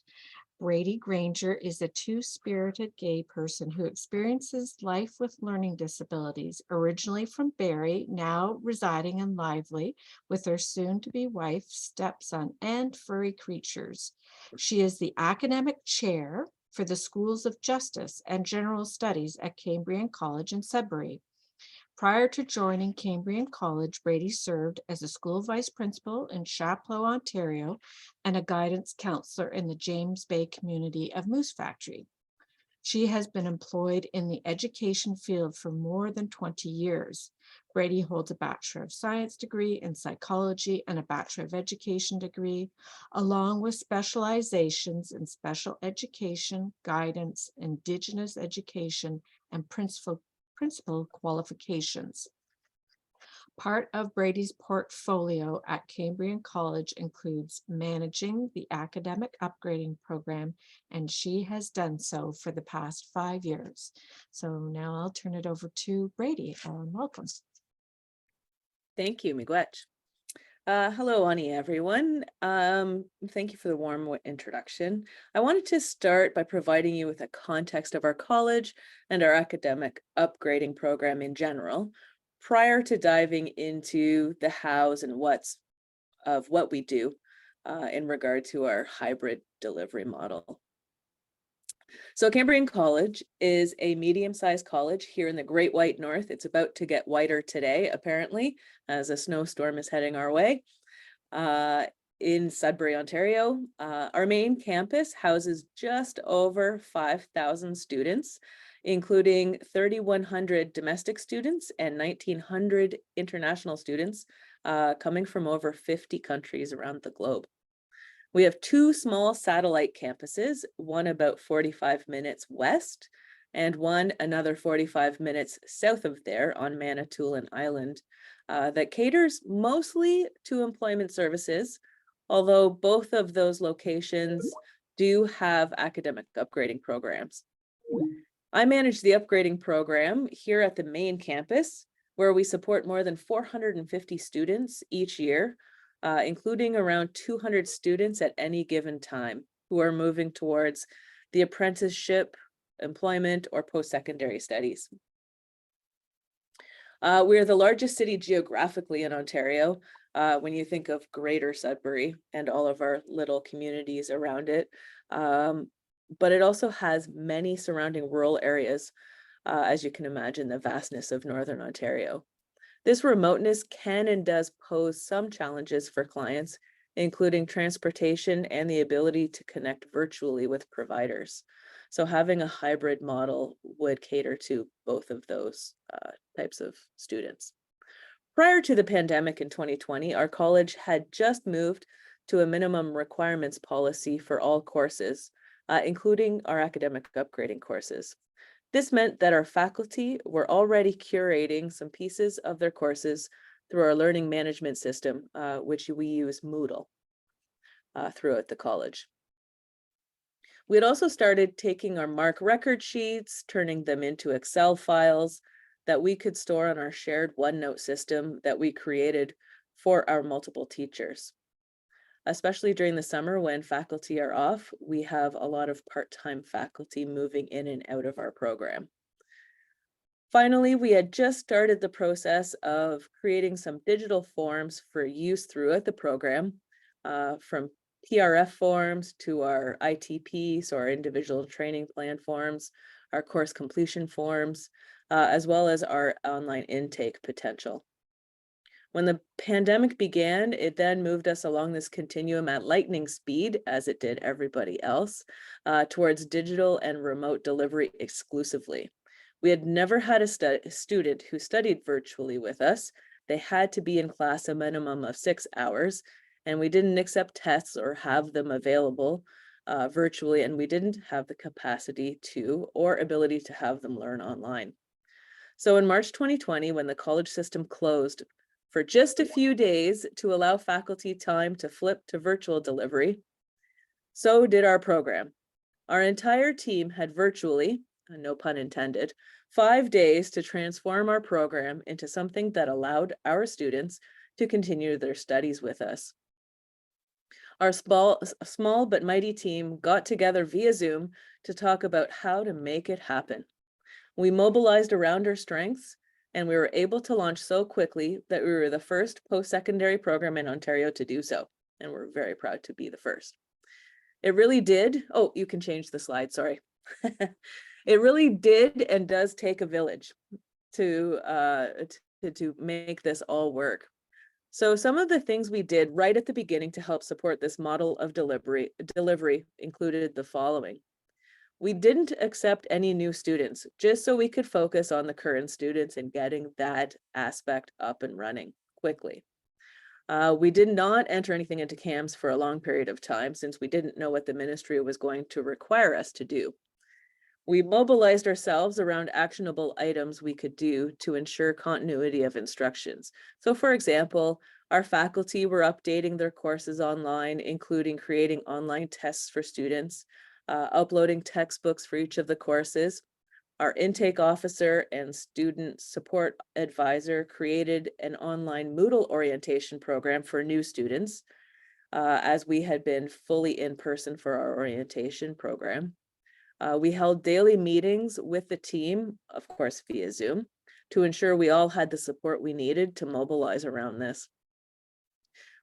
Brady Granger is a two-spirited gay person who experiences life with learning disabilities, originally from Barrie, now residing in Lively with her soon-to-be wife, stepson, and furry creatures. She is the academic chair for the Schools of Justice and General Studies at Cambrian College in Sudbury. Prior to joining Cambrian College, Brady served as a school vice principal in Chapleau, Ontario, and a guidance counselor in the James Bay community of Moose Factory. She has been employed in the education field for more than 20 years. Brady holds a Bachelor of Science degree in psychology and a Bachelor of Education degree, along with specializations in special education, guidance, Indigenous education, and principal qualifications. Part of Brady's portfolio at Cambrian College includes managing the academic upgrading program, and she has done so for the past 5 years. So now I'll turn it over to Brady. Welcome. Thank you, Miigwech. Hello, Ani, everyone. Thank you for the warm introduction. I wanted to start by providing you with a context of our college and our academic upgrading program in general, prior to diving into the hows and whats of what we do in regard to our hybrid delivery model. So Cambrian College is a medium-sized college here in the Great White North. It's about to get whiter today, apparently, as a snowstorm is heading our way. In Sudbury, Ontario, our main campus houses just over 5,000 students, including 3,100 domestic students and 1,900 international students coming from over 50 countries around the globe. We have 2 small satellite campuses, one about 45 minutes west and one another 45 minutes south of there on Manitoulin Island that caters mostly to employment services, although both of those locations do have academic upgrading programs. I manage the upgrading program here at the main campus, where we support more than 450 students each year, including around 200 students at any given time who are moving towards the apprenticeship, employment, or post-secondary studies. We're the largest city geographically in Ontario, when you think of Greater Sudbury and all of our little communities around it. But it also has many surrounding rural areas, as you can imagine, the vastness of Northern Ontario. This remoteness can and does pose some challenges for clients, including transportation and the ability to connect virtually with providers. So having a hybrid model would cater to both of those types of students. Prior to the pandemic in 2020, our college had just moved to a minimum requirements policy for all courses, including our academic upgrading courses. This meant that our faculty were already curating some pieces of their courses through our learning management system, which we use Moodle throughout the college. We had also started taking our MARC record sheets, turning them into Excel files that we could store on our shared OneNote system that we created for our multiple teachers. Especially during the summer when faculty are off, we have a lot of part-time faculty moving in and out of our program. Finally, we had just started the process of creating some digital forms for use throughout the program, from PRF forms to our ITP, so our individual training plan forms, our course completion forms, as well as our online intake potential. When the pandemic began, it then moved us along this continuum at lightning speed, as it did everybody else, towards digital and remote delivery exclusively. We had never had a student who studied virtually with us. They had to be in class a minimum of 6 hours, and we didn't accept tests or have them available virtually, and we didn't have the capacity to or ability to have them learn online. So in March 2020, when the college system closed for just a few days to allow faculty time to flip to virtual delivery, so did our program. Our entire team had virtually, no pun intended, 5 days to transform our program into something that allowed our students to continue their studies with us. Our small but mighty team got together via Zoom to talk about how to make it happen. We mobilized around our strengths, and we were able to launch so quickly that we were the first post-secondary program in Ontario to do so, and we're very proud to be the first. It really did, oh, you can change the slide, sorry. It really did and does take a village to make this all work. So some of the things we did right at the beginning to help support this model of delivery included the following. We didn't accept any new students, just so we could focus on the current students and getting that aspect up and running quickly. We did not enter anything into CAMS for a long period of time since we didn't know what the ministry was going to require us to do. We mobilized ourselves around actionable items we could do to ensure continuity of instructions. So for example, our faculty were updating their courses online, including creating online tests for students, uploading textbooks for each of the courses. Our intake officer and student support advisor created an online Moodle orientation program for new students, as we had been fully in person for our orientation program. We held daily meetings with the team, of course, via Zoom, to ensure we all had the support we needed to mobilize around this.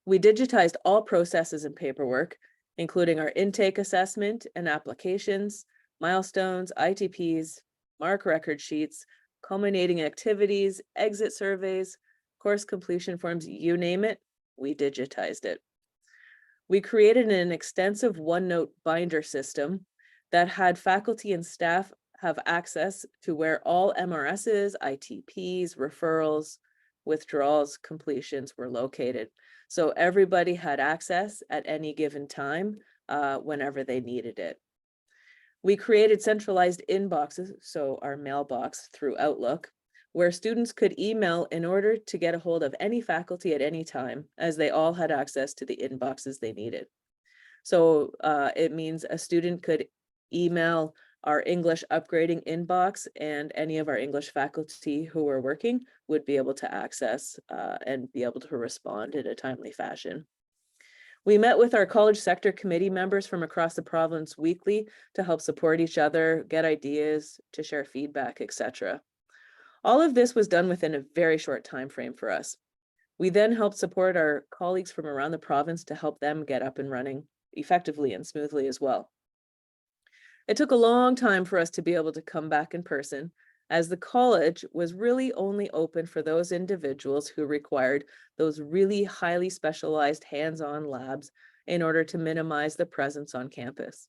We digitized all processes and paperwork, including our intake assessment and applications, milestones, ITPs, MARC record sheets, culminating activities, exit surveys, course completion forms, you name it, we digitized it. We created an extensive OneNote binder system that had faculty and staff have access to where all MRSs, ITPs, referrals, withdrawals, completions were located. So everybody had access at any given time whenever they needed it. We created centralized inboxes, so our mailbox through Outlook, where students could email in order to get a hold of any faculty at any time, as they all had access to the inboxes they needed. So it means a student could email our English upgrading inbox, and any of our English faculty who were working would be able to access and be able to respond in a timely fashion. We met with our college sector committee members from across the province weekly to help support each other, get ideas, to share feedback, etc. All of this was done within a very short time frame for us. We then helped support our colleagues from around the province to help them get up and running effectively and smoothly as well. It took a long time for us to be able to come back in person, as the college was really only open for those individuals who required those really highly specialized hands-on labs in order to minimize the presence on campus.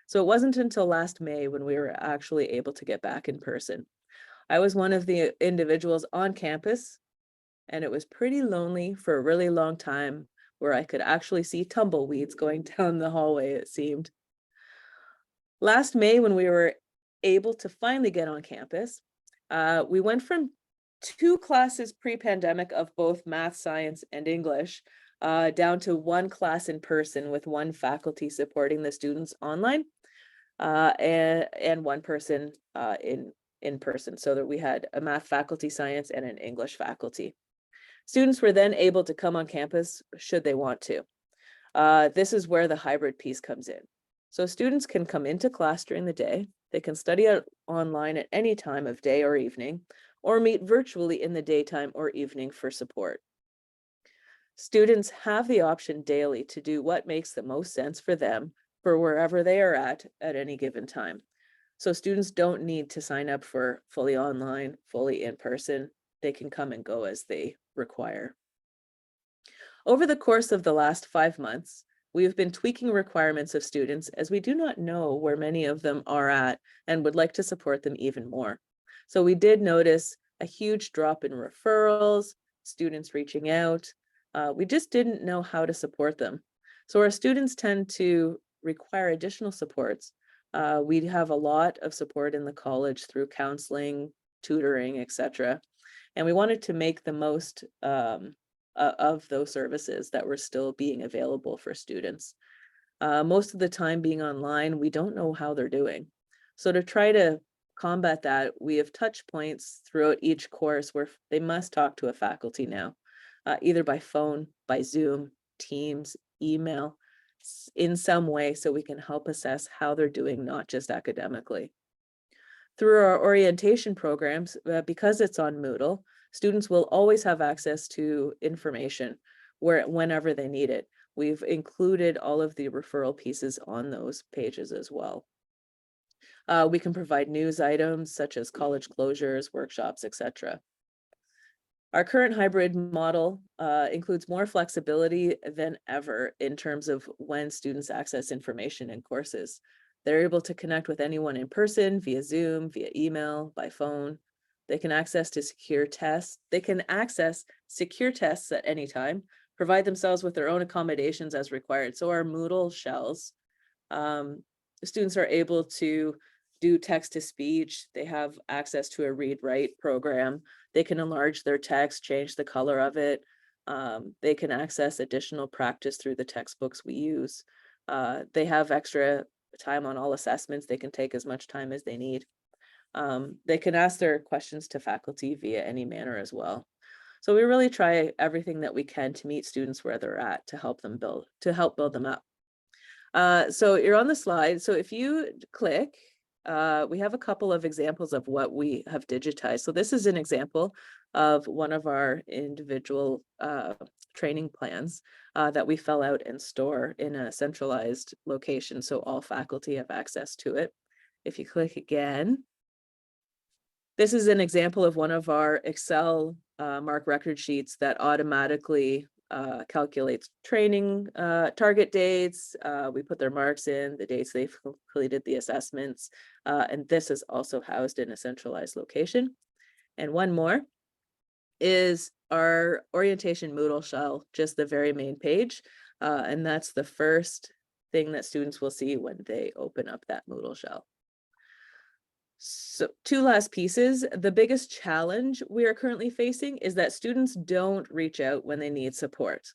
So it wasn't until last May when we were actually able to get back in person. I was one of the individuals on campus, and it was pretty lonely for a really long time, where I could actually see tumbleweeds going down the hallway, it seemed. Last May, when we were able to finally get on campus, we went from 2 classes pre-pandemic of both math, science, and English, down to 1 class in person with 1 faculty supporting the students online, and 1 person in person, so that we had a math faculty, science, and an English faculty. Students were then able to come on campus should they want to. This is where the hybrid piece comes in. So students can come into class during the day, they can study online at any time of day or evening, or meet virtually in the daytime or evening for support. Students have the option daily to do what makes the most sense for them for wherever they are at any given time. So students don't need to sign up for fully online, fully in person. They can come and go as they require. Over the course of the last 5 months, we have been tweaking requirements of students, as we do not know where many of them are at and would like to support them even more. So we did notice a huge drop in referrals, students reaching out. We just didn't know how to support them. So our students tend to require additional supports. We have a lot of support in the college through counseling, tutoring, etc. And we wanted to make the most of those services that were still being available for students. Most of the time being online, we don't know how they're doing. So to try to combat that, we have touch points throughout each course where they must talk to a faculty now, either by phone, by Zoom, Teams, email, in some way, so we can help assess how they're doing, not just academically. Through our orientation programs, because it's on Moodle, students will always have access to information whenever they need it. We've included all of the referral pieces on those pages as well. We can provide news items such as college closures, workshops, etc. Our current hybrid model includes more flexibility than ever in terms of when students access information in courses. They're able to connect with anyone in person, via Zoom, via email, by phone. They can access secure tests at any time, provide themselves with their own accommodations as required. So our Moodle shells, students are able to do text to speech. They have access to a read-write program. They can enlarge their text, change the color of it. They can access additional practice through the textbooks we use. They have extra time on all assessments. They can take as much time as they need. They can ask their questions to faculty via any manner as well. So we really try everything that we can to meet students where they're at to help build them up. So you're on the slide. So if you click, we have a couple of examples of what we have digitized. So this is an example of one of our individual training plans that we fill out and store in a centralized location, so all faculty have access to it. If you click again, this is an example of one of our Excel MARC record sheets that automatically calculates training target dates. We put their marks in, the dates they've completed the assessments, and this is also housed in a centralized location. And one more is our orientation Moodle shell, just the very main page, and that's the first thing that students will see when they open up that Moodle shell. So 2 last pieces. The biggest challenge we are currently facing is that students don't reach out when they need support,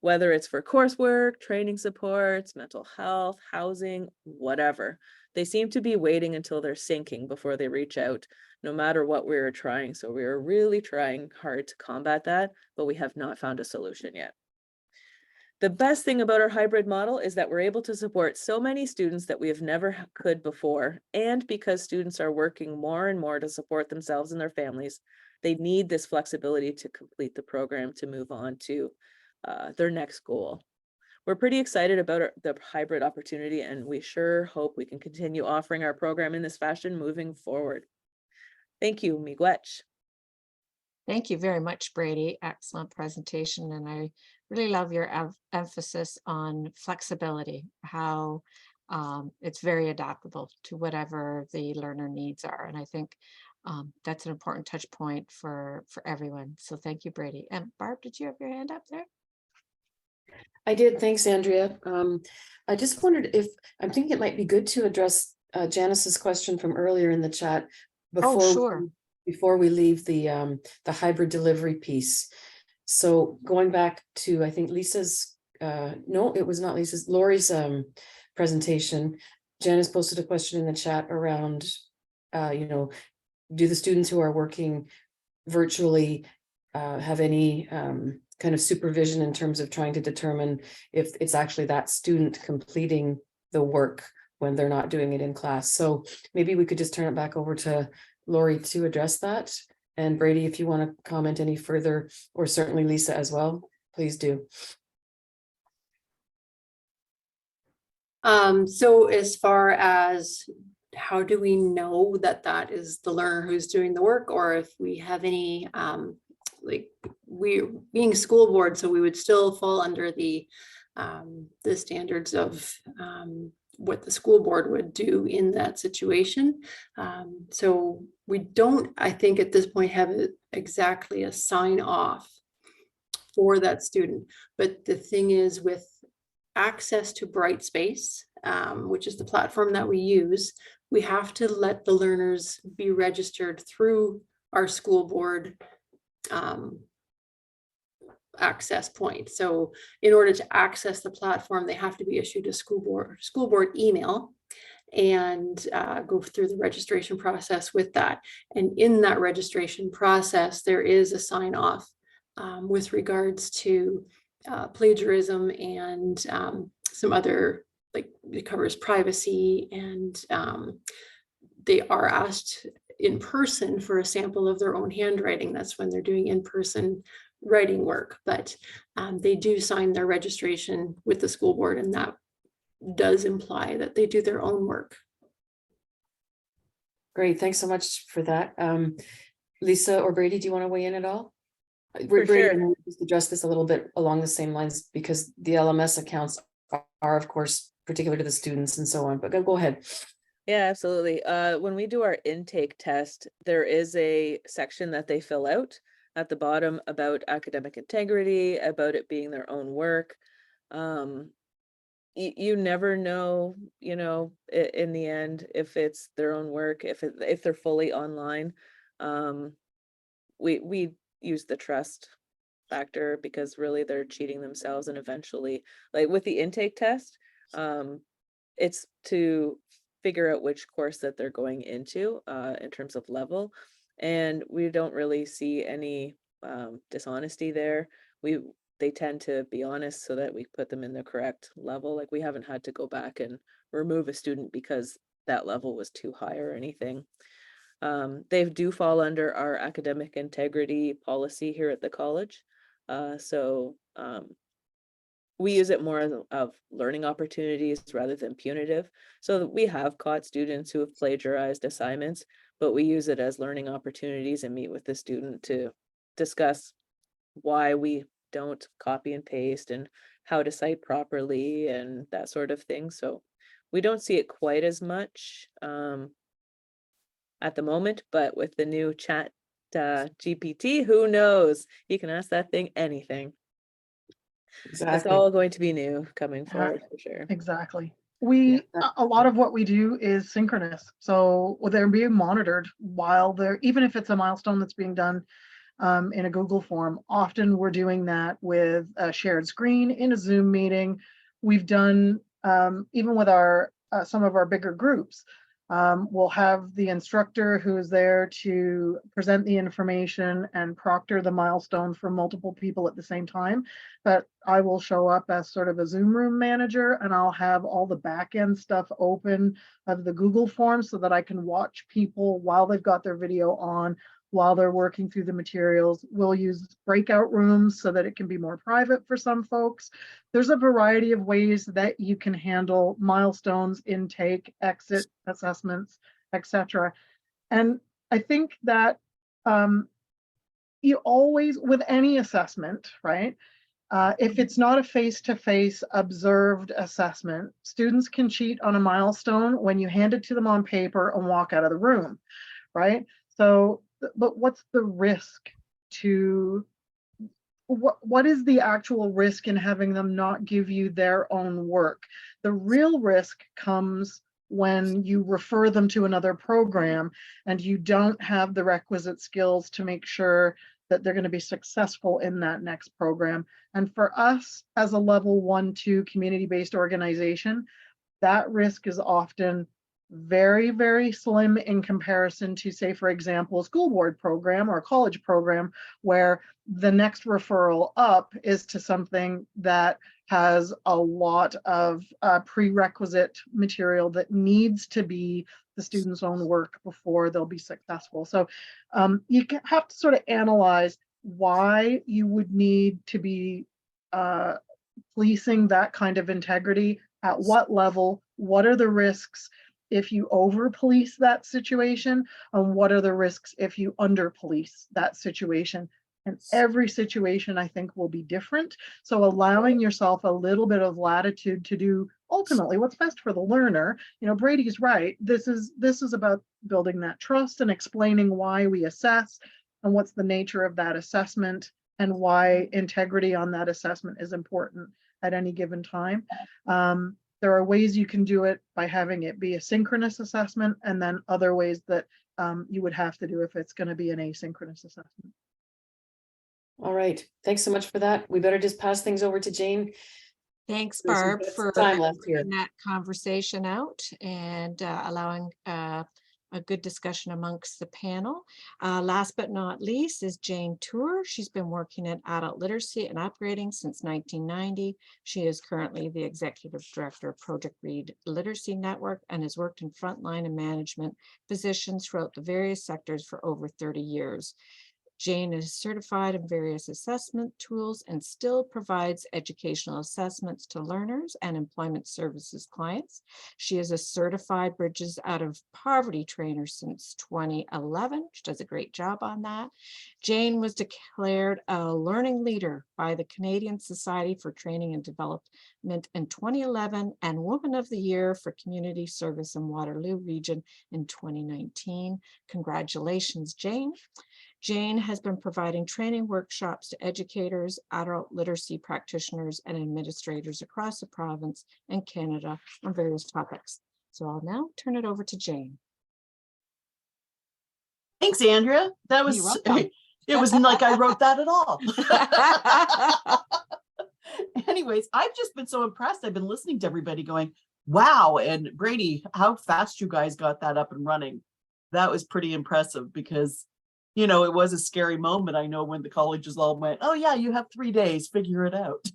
whether it's for coursework, training supports, mental health, housing, whatever. They seem to be waiting until they're sinking before they reach out, no matter what we are trying. So we are really trying hard to combat that, but we have not found a solution yet. The best thing about our hybrid model is that we're able to support so many students that we have never could before. And because students are working more and more to support themselves and their families, they need this flexibility to complete the program to move on to their next goal. We're pretty excited about the hybrid opportunity, and we sure hope we can continue offering our program in this fashion moving forward. Thank you, Miigwech. Thank you very much, Brady. Excellent presentation. And I really love your emphasis on flexibility, how it's very adaptable to whatever the learner needs are. And I think that's an important touch point for everyone. So thank you, Brady. And Barb, did you have your hand up there? I did. Thanks, Andrea. I just wondered if, I'm thinking it might be good to address Janice's question from earlier in the chat Oh, sure. before we leave the hybrid delivery piece. So going back to, I think Lisa's, no, it was not Lisa's, Lori's presentation. Janice posted a question in the chat around, do the students who are working virtually have any kind of supervision in terms of trying to determine if it's actually that student completing the work when they're not doing it in class. So maybe we could just turn it back over to Lori to address that. And Brady, if you want to comment any further, or certainly Lisa as well, please do. So as far as how do we know that that is the learner who's doing the work, or if we have any, like we being school board, so we would still fall under the standards of what the school board would do in that situation. So we don't, I think at this point, have exactly a sign off for that student. But the thing is, with access to Brightspace, which is the platform that we use, we have to let the learners be registered through our school board access point. So in order to access the platform, they have to be issued a school board email and go through the registration process with that. And in that registration process, there is a sign off with regards to plagiarism and some other, like it covers privacy, and they are asked in person for a sample of their own handwriting. That's when they're doing in-person writing work, but they do sign their registration with the school board, and that does imply that they do their own work. Great, thanks so much for that. Lisa or Brady, do you want to weigh in at all? For Brady, sure. just address this a little bit along the same lines, because the LMS accounts are of course particular to the students and so on, but go ahead. Yeah, absolutely. When we do our intake test, there is a section that they fill out at the bottom about academic integrity, about it being their own work. You never know, in the end, if it's their own work, if they're fully online. We use the trust factor, because really they're cheating themselves, and eventually, like with the intake test, it's to figure out which course that they're going into in terms of level, and we don't really see any dishonesty there. They tend to be honest so that we put them in the correct level. Like, we haven't had to go back and remove a student because that level was too high or anything. They do fall under our academic integrity policy here at the college. So we use it more of learning opportunities rather than punitive. So we have caught students who have plagiarized assignments, but we use it as learning opportunities and meet with the student to discuss why we don't copy and paste and how to cite properly and that sort of thing. So we don't see it quite as much at the moment, but with the new chat GPT, who knows? You can ask that thing anything. Exactly. It's all going to be new coming forward for sure. Exactly. Yeah. A lot of what we do is synchronous. So they're being monitored while they're, even if it's a milestone that's being done in a Google form. Often we're doing that with a shared screen in a Zoom meeting. We've done, even with our some of our bigger groups, We'll have the instructor who is there to present the information and proctor the milestones for multiple people at the same time. But I will show up as sort of a Zoom room manager, and I'll have all the back end stuff open of the Google Forms so that I can watch people while they've got their video on, while they're working through the materials. We'll use breakout rooms so that it can be more private for some folks. There's a variety of ways that you can handle milestones, intake, exit assessments, etc. And I think that you always, with any assessment, right? If it's not a face-to-face observed assessment, students can cheat on a milestone when you hand it to them on paper and walk out of the room, right? So, but what's the risk to, what is the actual risk in having them not give you their own work? The real risk comes when you refer them to another program and you don't have the requisite skills to make sure that they're going to be successful in that next program. And for us as a level 1-2 community-based organization, that risk is often very, very slim in comparison to, say, for example, a school board program or a college program, where the next referral up is to something that has a lot of prerequisite material that needs to be the student's own work before they'll be successful. So you have to sort of analyze why you would need to be policing that kind of integrity, at what level, what are the risks if you over police that situation, and what are the risks if you under police that situation. And every situation, I think, will be different. So allowing yourself a little bit of latitude to do ultimately what's best for the learner. You know, Brady's right. This is about building that trust and explaining why we assess and what's the nature of that assessment and why integrity on that assessment is important at any given time. There are ways you can do it by having it be a synchronous assessment, and then other ways that you would have to do if it's going to be an asynchronous assessment. All right, thanks so much for that. We better just pass things over to Jane. Thanks, There's some Barb, for time left here. bringing that conversation out and allowing a good discussion amongst the panel. Last but not least is Jane Tour. She's been working in adult literacy and upgrading since 1990. She is currently the executive director of Project Read Literacy Network and has worked in frontline and management positions throughout the various sectors for over 30 years. Jane is certified in various assessment tools and still provides educational assessments to learners and employment services clients. She is a certified Bridges Out of Poverty trainer since 2011. She does a great job on that. Jane was declared a learning leader by the Canadian Society for Training and Development in 2011 and Woman of the Year for Community Service in Waterloo Region in 2019. Congratulations, Jane. Jane has been providing training workshops to educators, adult literacy practitioners, and administrators across the province and Canada on various topics. So I'll now turn it over to Jane. Thanks, Andrea. That You're was, welcome. it wasn't like I wrote that at all. Anyways, I've just been so impressed. I've been listening to everybody going, wow. And Brady, how fast you guys got that up and running. That was pretty impressive because, you know, it was a scary moment. I know when the colleges all went, oh yeah, you have 3 days, figure it out.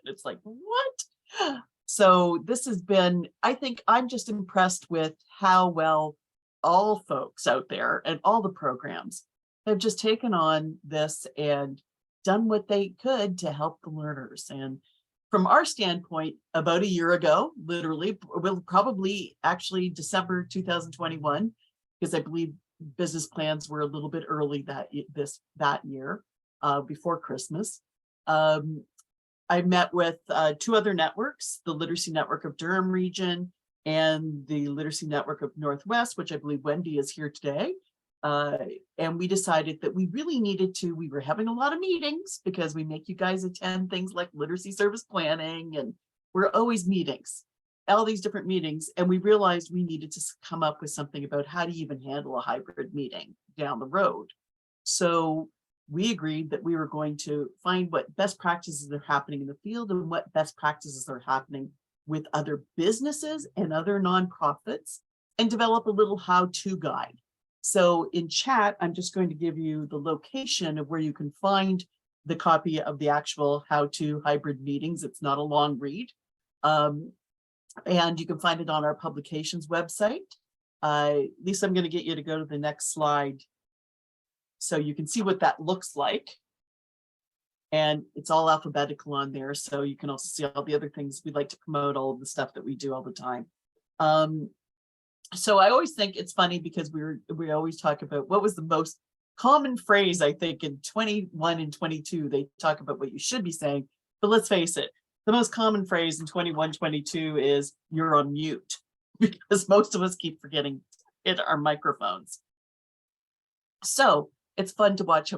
It's like, what? So this has been, I think I'm just impressed with how well all folks out there and all the programs have just taken on this and done what they could to help the learners. And from our standpoint, about a year ago, literally, well, probably actually December 2021, because I believe business plans were a little bit early that year, before Christmas. I met with 2 other networks, the Literacy Network of Durham Region and the Literacy Network of Northwest, which I believe Wendy is here today. And we decided that we really needed to, we were having a lot of meetings because we make you guys attend things like literacy service planning, and we're always meetings, all these different meetings. And we realized we needed to come up with something about how to even handle a hybrid meeting down the road. So we agreed that we were going to find what best practices are happening in the field and what best practices are happening with other businesses and other nonprofits and develop a little how-to guide. So in chat, I'm just going to give you the location of where you can find the copy of the actual how-to hybrid meetings. It's not a long read. And you can find it on our publications website. Lisa, I'm going to get you to go to the next slide so you can see what that looks like. And it's all alphabetical on there, so you can also see all the other things. We like to promote all of the stuff that we do all the time. So I always think it's funny because we always talk about what was the most common phrase, I think, in 21 and 22. They talk about what you should be saying, but let's face it, the most common phrase in 21, 22 is you're on mute, because most of us keep forgetting to hit our microphones. So it's fun to watch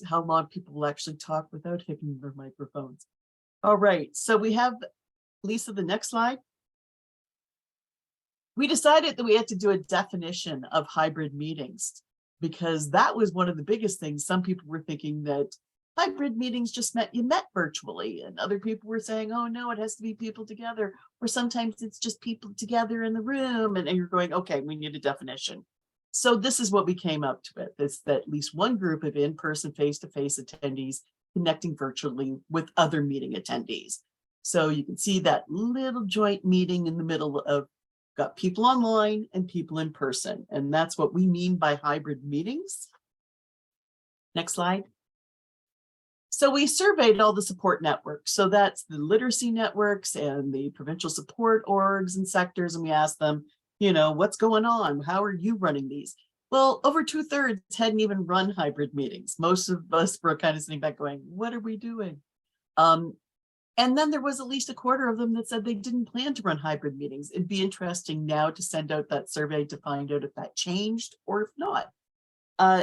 how long people will actually talk without hitting their microphones. All right, so we have, Lisa, the next slide. We decided that we had to do a definition of hybrid meetings because that was one of the biggest things. Some people were thinking that hybrid meetings just meant you met virtually, and other people were saying, oh no, it has to be people together, or sometimes it's just people together in the room, and you're going, okay, we need a definition. So this is what we came up with, is that at least one group of in-person face-to-face attendees connecting virtually with other meeting attendees. So you can see that little joint meeting in the middle of got people online and people in person. And that's what we mean by hybrid meetings. Next slide. So we surveyed all the support networks. So that's the literacy networks and the provincial support orgs and sectors. And we asked them, you know, what's going on? How are you running these? Well, over 2/3 hadn't even run hybrid meetings. Most of us were kind of sitting back going, what are we doing? And then there was at least 1/4 of them that said they didn't plan to run hybrid meetings. It'd be interesting now to send out that survey to find out if that changed or if not.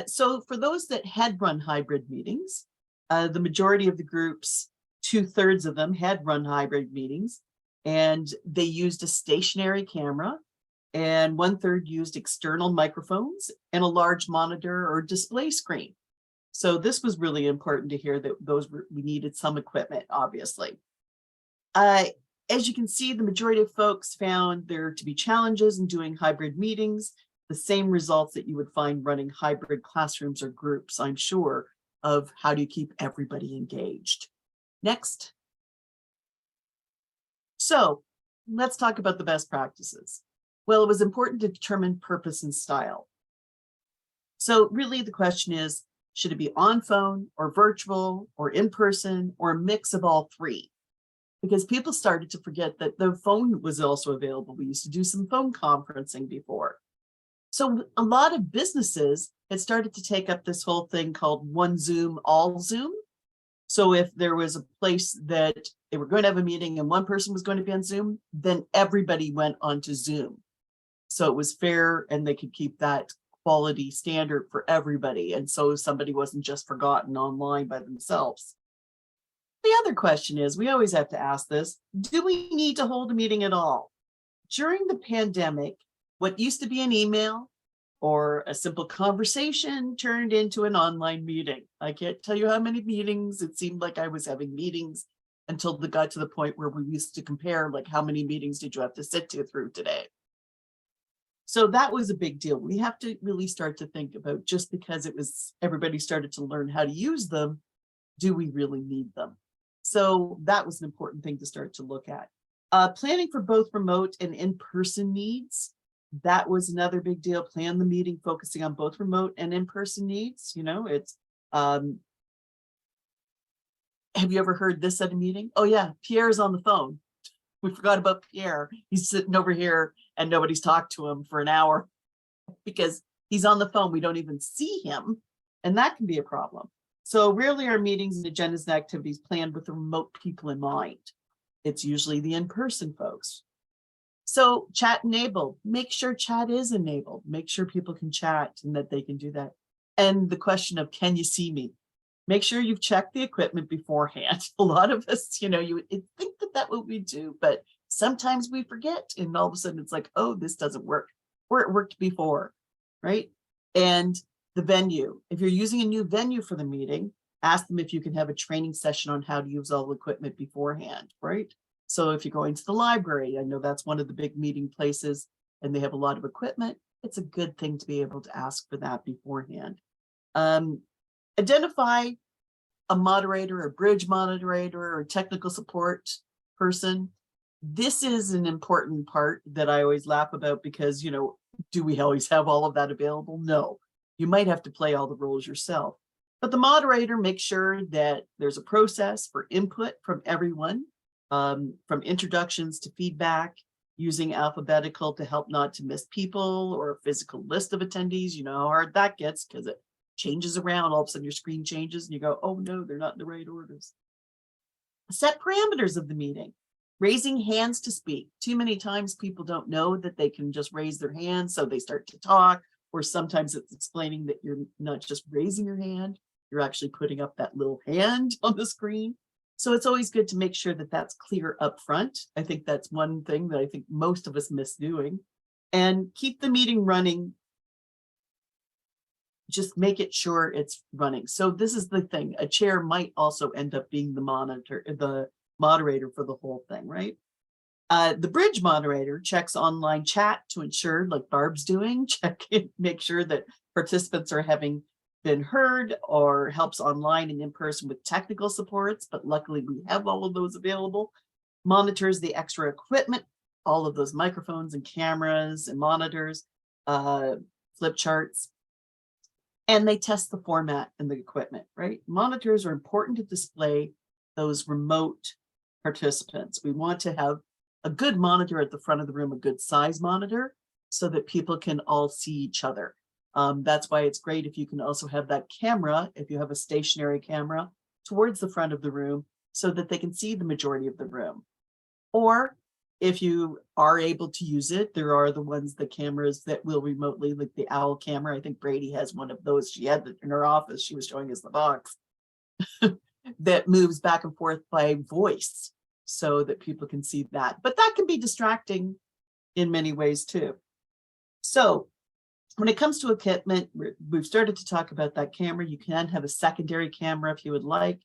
So for those that had run hybrid meetings, the majority of the groups, 2/3 of them had run hybrid meetings, and they used a stationary camera, and 1/3 used external microphones and a large monitor or display screen. So this was really important to hear that we needed some equipment, obviously. As you can see, the majority of folks found there to be challenges in doing hybrid meetings, the same results that you would find running hybrid classrooms or groups, I'm sure, of how do you keep everybody engaged. Next. So let's talk about the best practices. Well, it was important to determine purpose and style. So really the question is, should it be on phone or virtual or in person or a mix of all three? Because people started to forget that the phone was also available. We used to do some phone conferencing before. So a lot of businesses had started to take up this whole thing called one Zoom, all Zoom. So if there was a place that they were going to have a meeting and one person was going to be on Zoom, then everybody went onto Zoom. So it was fair and they could keep that quality standard for everybody. And so somebody wasn't just forgotten online by themselves. The other question is, we always have to ask this, do we need to hold a meeting at all? During the pandemic, what used to be an email or a simple conversation turned into an online meeting. I can't tell you how many meetings. It seemed like I was having meetings until they got to the point where we used to compare, like, how many meetings did you have to sit through today? So that was a big deal. We have to really start to think about, just because it was everybody started to learn how to use them, do we really need them? So that was an important thing to start to look at. Planning for both remote and in-person needs. That was another big deal. Plan the meeting focusing on both remote and in-person needs. You know, it's, have you ever heard this at a meeting? Oh yeah, Pierre's on the phone. We forgot about Pierre. He's sitting over here and nobody's talked to him for an hour because he's on the phone. We don't even see him. And that can be a problem. So rarely are meetings and agendas and activities planned with the remote people in mind. It's usually the in-person folks. So chat enabled, make sure chat is enabled, make sure people can chat and that they can do that. And the question of, can you see me? Make sure you've checked the equipment beforehand. A lot of us, you know, you would think that that's what we do, but sometimes we forget and all of a sudden it's like, oh, this doesn't work, or it worked before, right? And the venue, if you're using a new venue for the meeting, ask them if you can have a training session on how to use all the equipment beforehand, right? So if you're going to the library, I know that's one of the big meeting places, and they have a lot of equipment, it's a good thing to be able to ask for that beforehand. Identify a moderator, a bridge moderator, or technical support person. This is an important part that I always laugh about because, you know, do we always have all of that available? No, you might have to play all the roles yourself. But the moderator makes sure that there's a process for input from everyone, from introductions to feedback, using alphabetical to help not to miss people, or a physical list of attendees. You know how hard that gets because it changes around. All of a sudden your screen changes and you go, oh no, they're not in the right orders. Set parameters of the meeting. Raising hands to speak. Too many times people don't know that they can just raise their hand, so they start to talk, or sometimes it's explaining that you're not just raising your hand, you're actually putting up that little hand on the screen. So it's always good to make sure that that's clear up front. I think that's one thing that I think most of us miss doing. And keep the meeting running. Just make it sure it's running. So this is the thing. A chair might also end up being the moderator for the whole thing, right? The bridge moderator checks online chat to ensure, like Barb's doing, make sure that participants are having been heard, or helps online and in person with technical supports, but luckily we have all of those available. Monitors the extra equipment, all of those microphones and cameras and monitors, flip charts, and they test the format and the equipment, right? Monitors are important to display those remote participants. We want to have a good monitor at the front of the room, a good size monitor, so that people can all see each other. That's why it's great if you can also have that camera, if you have a stationary camera, towards the front of the room so that they can see the majority of the room. Or if you are able to use it, there are the ones, the cameras that will remotely, like the owl camera. I think Brady has one of those. She had it in her office. She was showing us the box that moves back and forth by voice so that people can see that. But that can be distracting in many ways too. So when it comes to equipment, we've started to talk about that camera. You can have a secondary camera if you would like.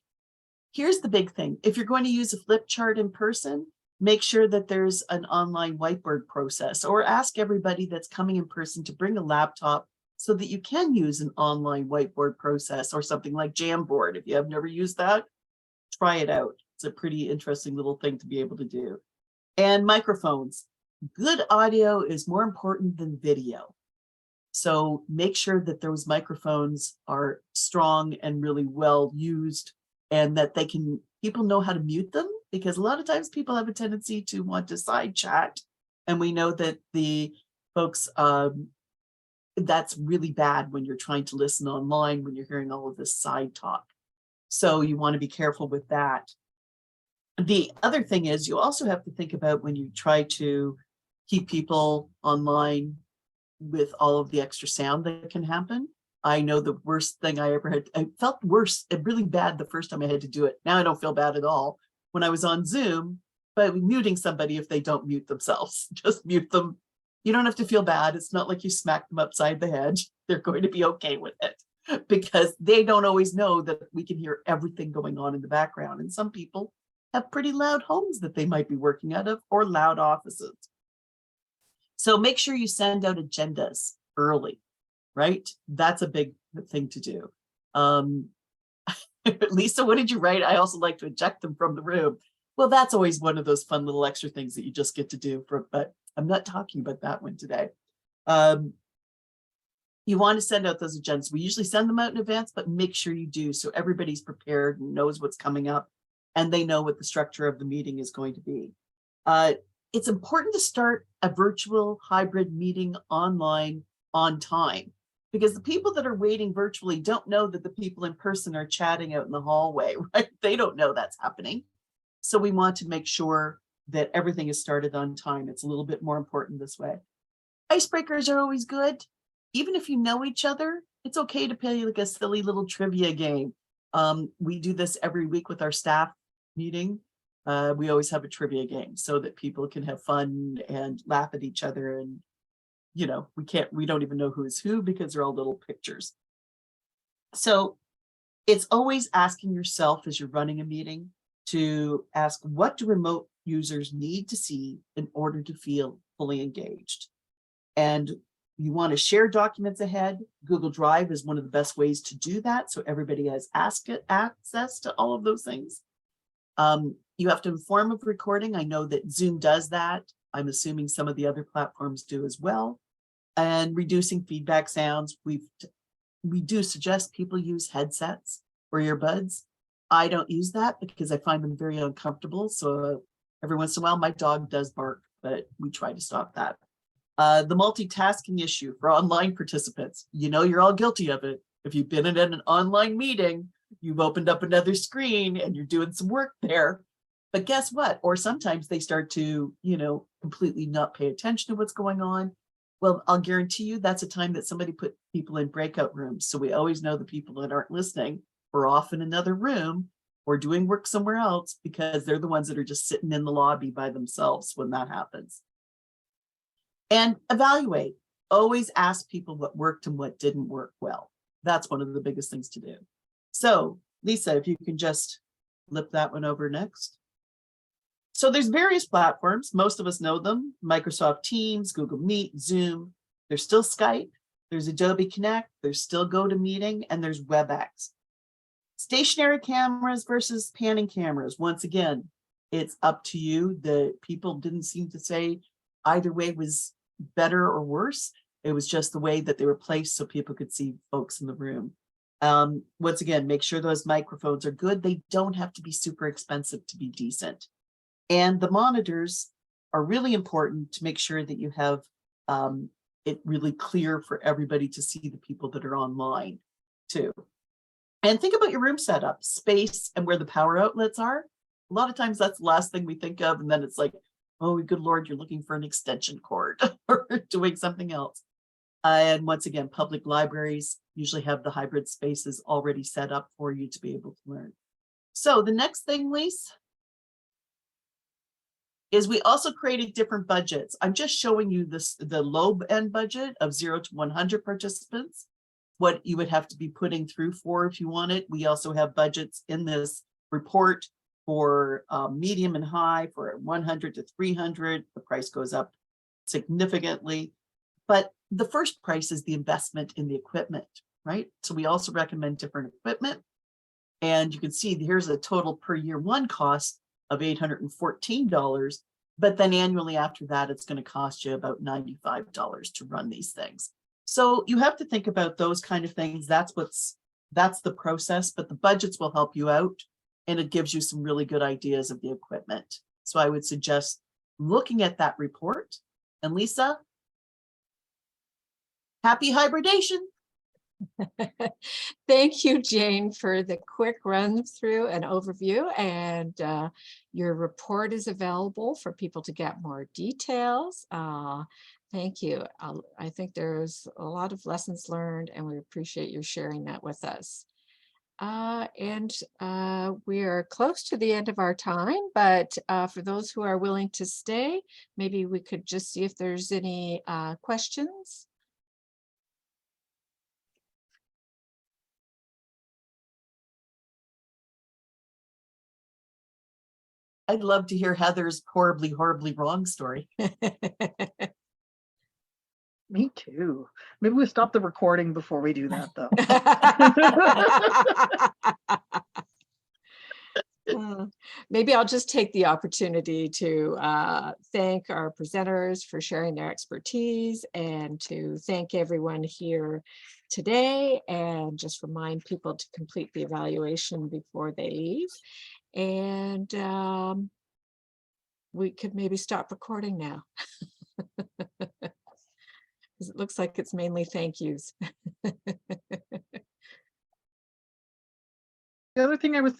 Here's the big thing. If you're going to use a flip chart in person, make sure that there's an online whiteboard process, or ask everybody that's coming in person to bring a laptop so that you can use an online whiteboard process, or something like Jamboard. If you have never used that, try it out. It's a pretty interesting little thing to be able to do. And microphones. Good audio is more important than video. So make sure that those microphones are strong and really well used, and that people know how to mute them, because a lot of times people have a tendency to want to side chat. And we know that the folks, that's really bad when you're trying to listen online, when you're hearing all of this side talk. So you want to be careful with that. The other thing is, you also have to think about when you try to keep people online with all of the extra sound that can happen. I know the worst thing I ever had, I felt worse, really bad the first time I had to do it. Now I don't feel bad at all. When I was on Zoom, but muting somebody if they don't mute themselves, just mute them. You don't have to feel bad. It's not like you smack them upside the head. They're going to be okay with it, because they don't always know that we can hear everything going on in the background. And some people have pretty loud homes that they might be working out of, or loud offices. So make sure you send out agendas early, right? That's a big thing to do. Lisa, what did you write? I also like to eject them from the room. Well, that's always one of those fun little extra things that you just get to do, but I'm not talking about that one today. You want to send out those agendas. We usually send them out in advance, but make sure you do, so everybody's prepared and knows what's coming up, and they know what the structure of the meeting is going to be. It's important to start a virtual hybrid meeting online on time, because the people that are waiting virtually don't know that the people in person are chatting out in the hallway, right? They don't know that's happening. So we want to make sure that everything is started on time. It's a little bit more important this way. Icebreakers are always good. Even if you know each other, it's okay to play like a silly little trivia game. We do this every week with our staff meeting. We always have a trivia game so that people can have fun and laugh at each other. And, you know, we don't even know who is who because they're all little pictures. So it's always asking yourself as you're running a meeting to ask, what do remote users need to see in order to feel fully engaged? And you want to share documents ahead. Google Drive is one of the best ways to do that. So everybody has access to all of those things. You have to inform of recording. I know that Zoom does that. I'm assuming some of the other platforms do as well. And reducing feedback sounds. We do suggest people use headsets or earbuds. I don't use that because I find them very uncomfortable. So every once in a while, my dog does bark, but we try to stop that. The multitasking issue for online participants. You know, you're all guilty of it. If you've been in an online meeting, you've opened up another screen and you're doing some work there. But guess what? Or sometimes they start to, you know, completely not pay attention to what's going on. Well, I'll guarantee you that's a time that somebody put people in breakout rooms. So we always know the people that aren't listening are off in another room or doing work somewhere else because they're the ones that are just sitting in the lobby by themselves when that happens. And evaluate. Always ask people what worked and what didn't work well. That's one of the biggest things to do. So, Lisa, if you can just flip that one over next. So there's various platforms. Most of us know them. Microsoft Teams, Google Meet, Zoom. There's still Skype. There's Adobe Connect. There's still GoToMeeting, and there's WebEx. Stationary cameras versus panning cameras. Once again, it's up to you. The people didn't seem to say either way was better or worse. It was just the way that they were placed so people could see folks in the room. Once again, make sure those microphones are good. They don't have to be super expensive to be decent. And the monitors are really important to make sure that you have it really clear for everybody to see the people that are online too. And think about your room setup, space, and where the power outlets are. A lot of times that's the last thing we think of. And then it's like, oh, good Lord, you're looking for an extension cord or doing something else. And once again, public libraries usually have the hybrid spaces already set up for you to be able to learn. So the next thing, Lisa, is we also created different budgets. I'm just showing you this, the low end budget of 0 to 100 participants, what you would have to be putting through for if you want it. We also have budgets in this report for medium and high, for 100 to 300. The price goes up significantly, but the first price is the investment in the equipment, right? So we also recommend different equipment. And you can see here's a total per year one cost of $814, but then annually after that, it's going to cost you about $95 to run these things. So you have to think about those kind of things. That's the process, but the budgets will help you out and it gives you some really good ideas of the equipment. So I would suggest looking at that report. And Lisa, happy hybridation. Thank you, Jane, for the quick run through and overview. And your report is available for people to get more details. Thank you. I think there's a lot of lessons learned, and we appreciate you sharing that with us. We are close to the end of our time, but for those who are willing to stay, maybe we could just see if there's any questions. I'd love to hear Heather's horribly, horribly wrong story. Me too. Maybe we stop the recording before we do that, though. Maybe I'll just take the opportunity to thank our presenters for sharing their expertise and to thank everyone here today and just remind people to complete the evaluation before they leave. And we could maybe stop recording now. Because it looks like it's mainly thank yous. The other thing I was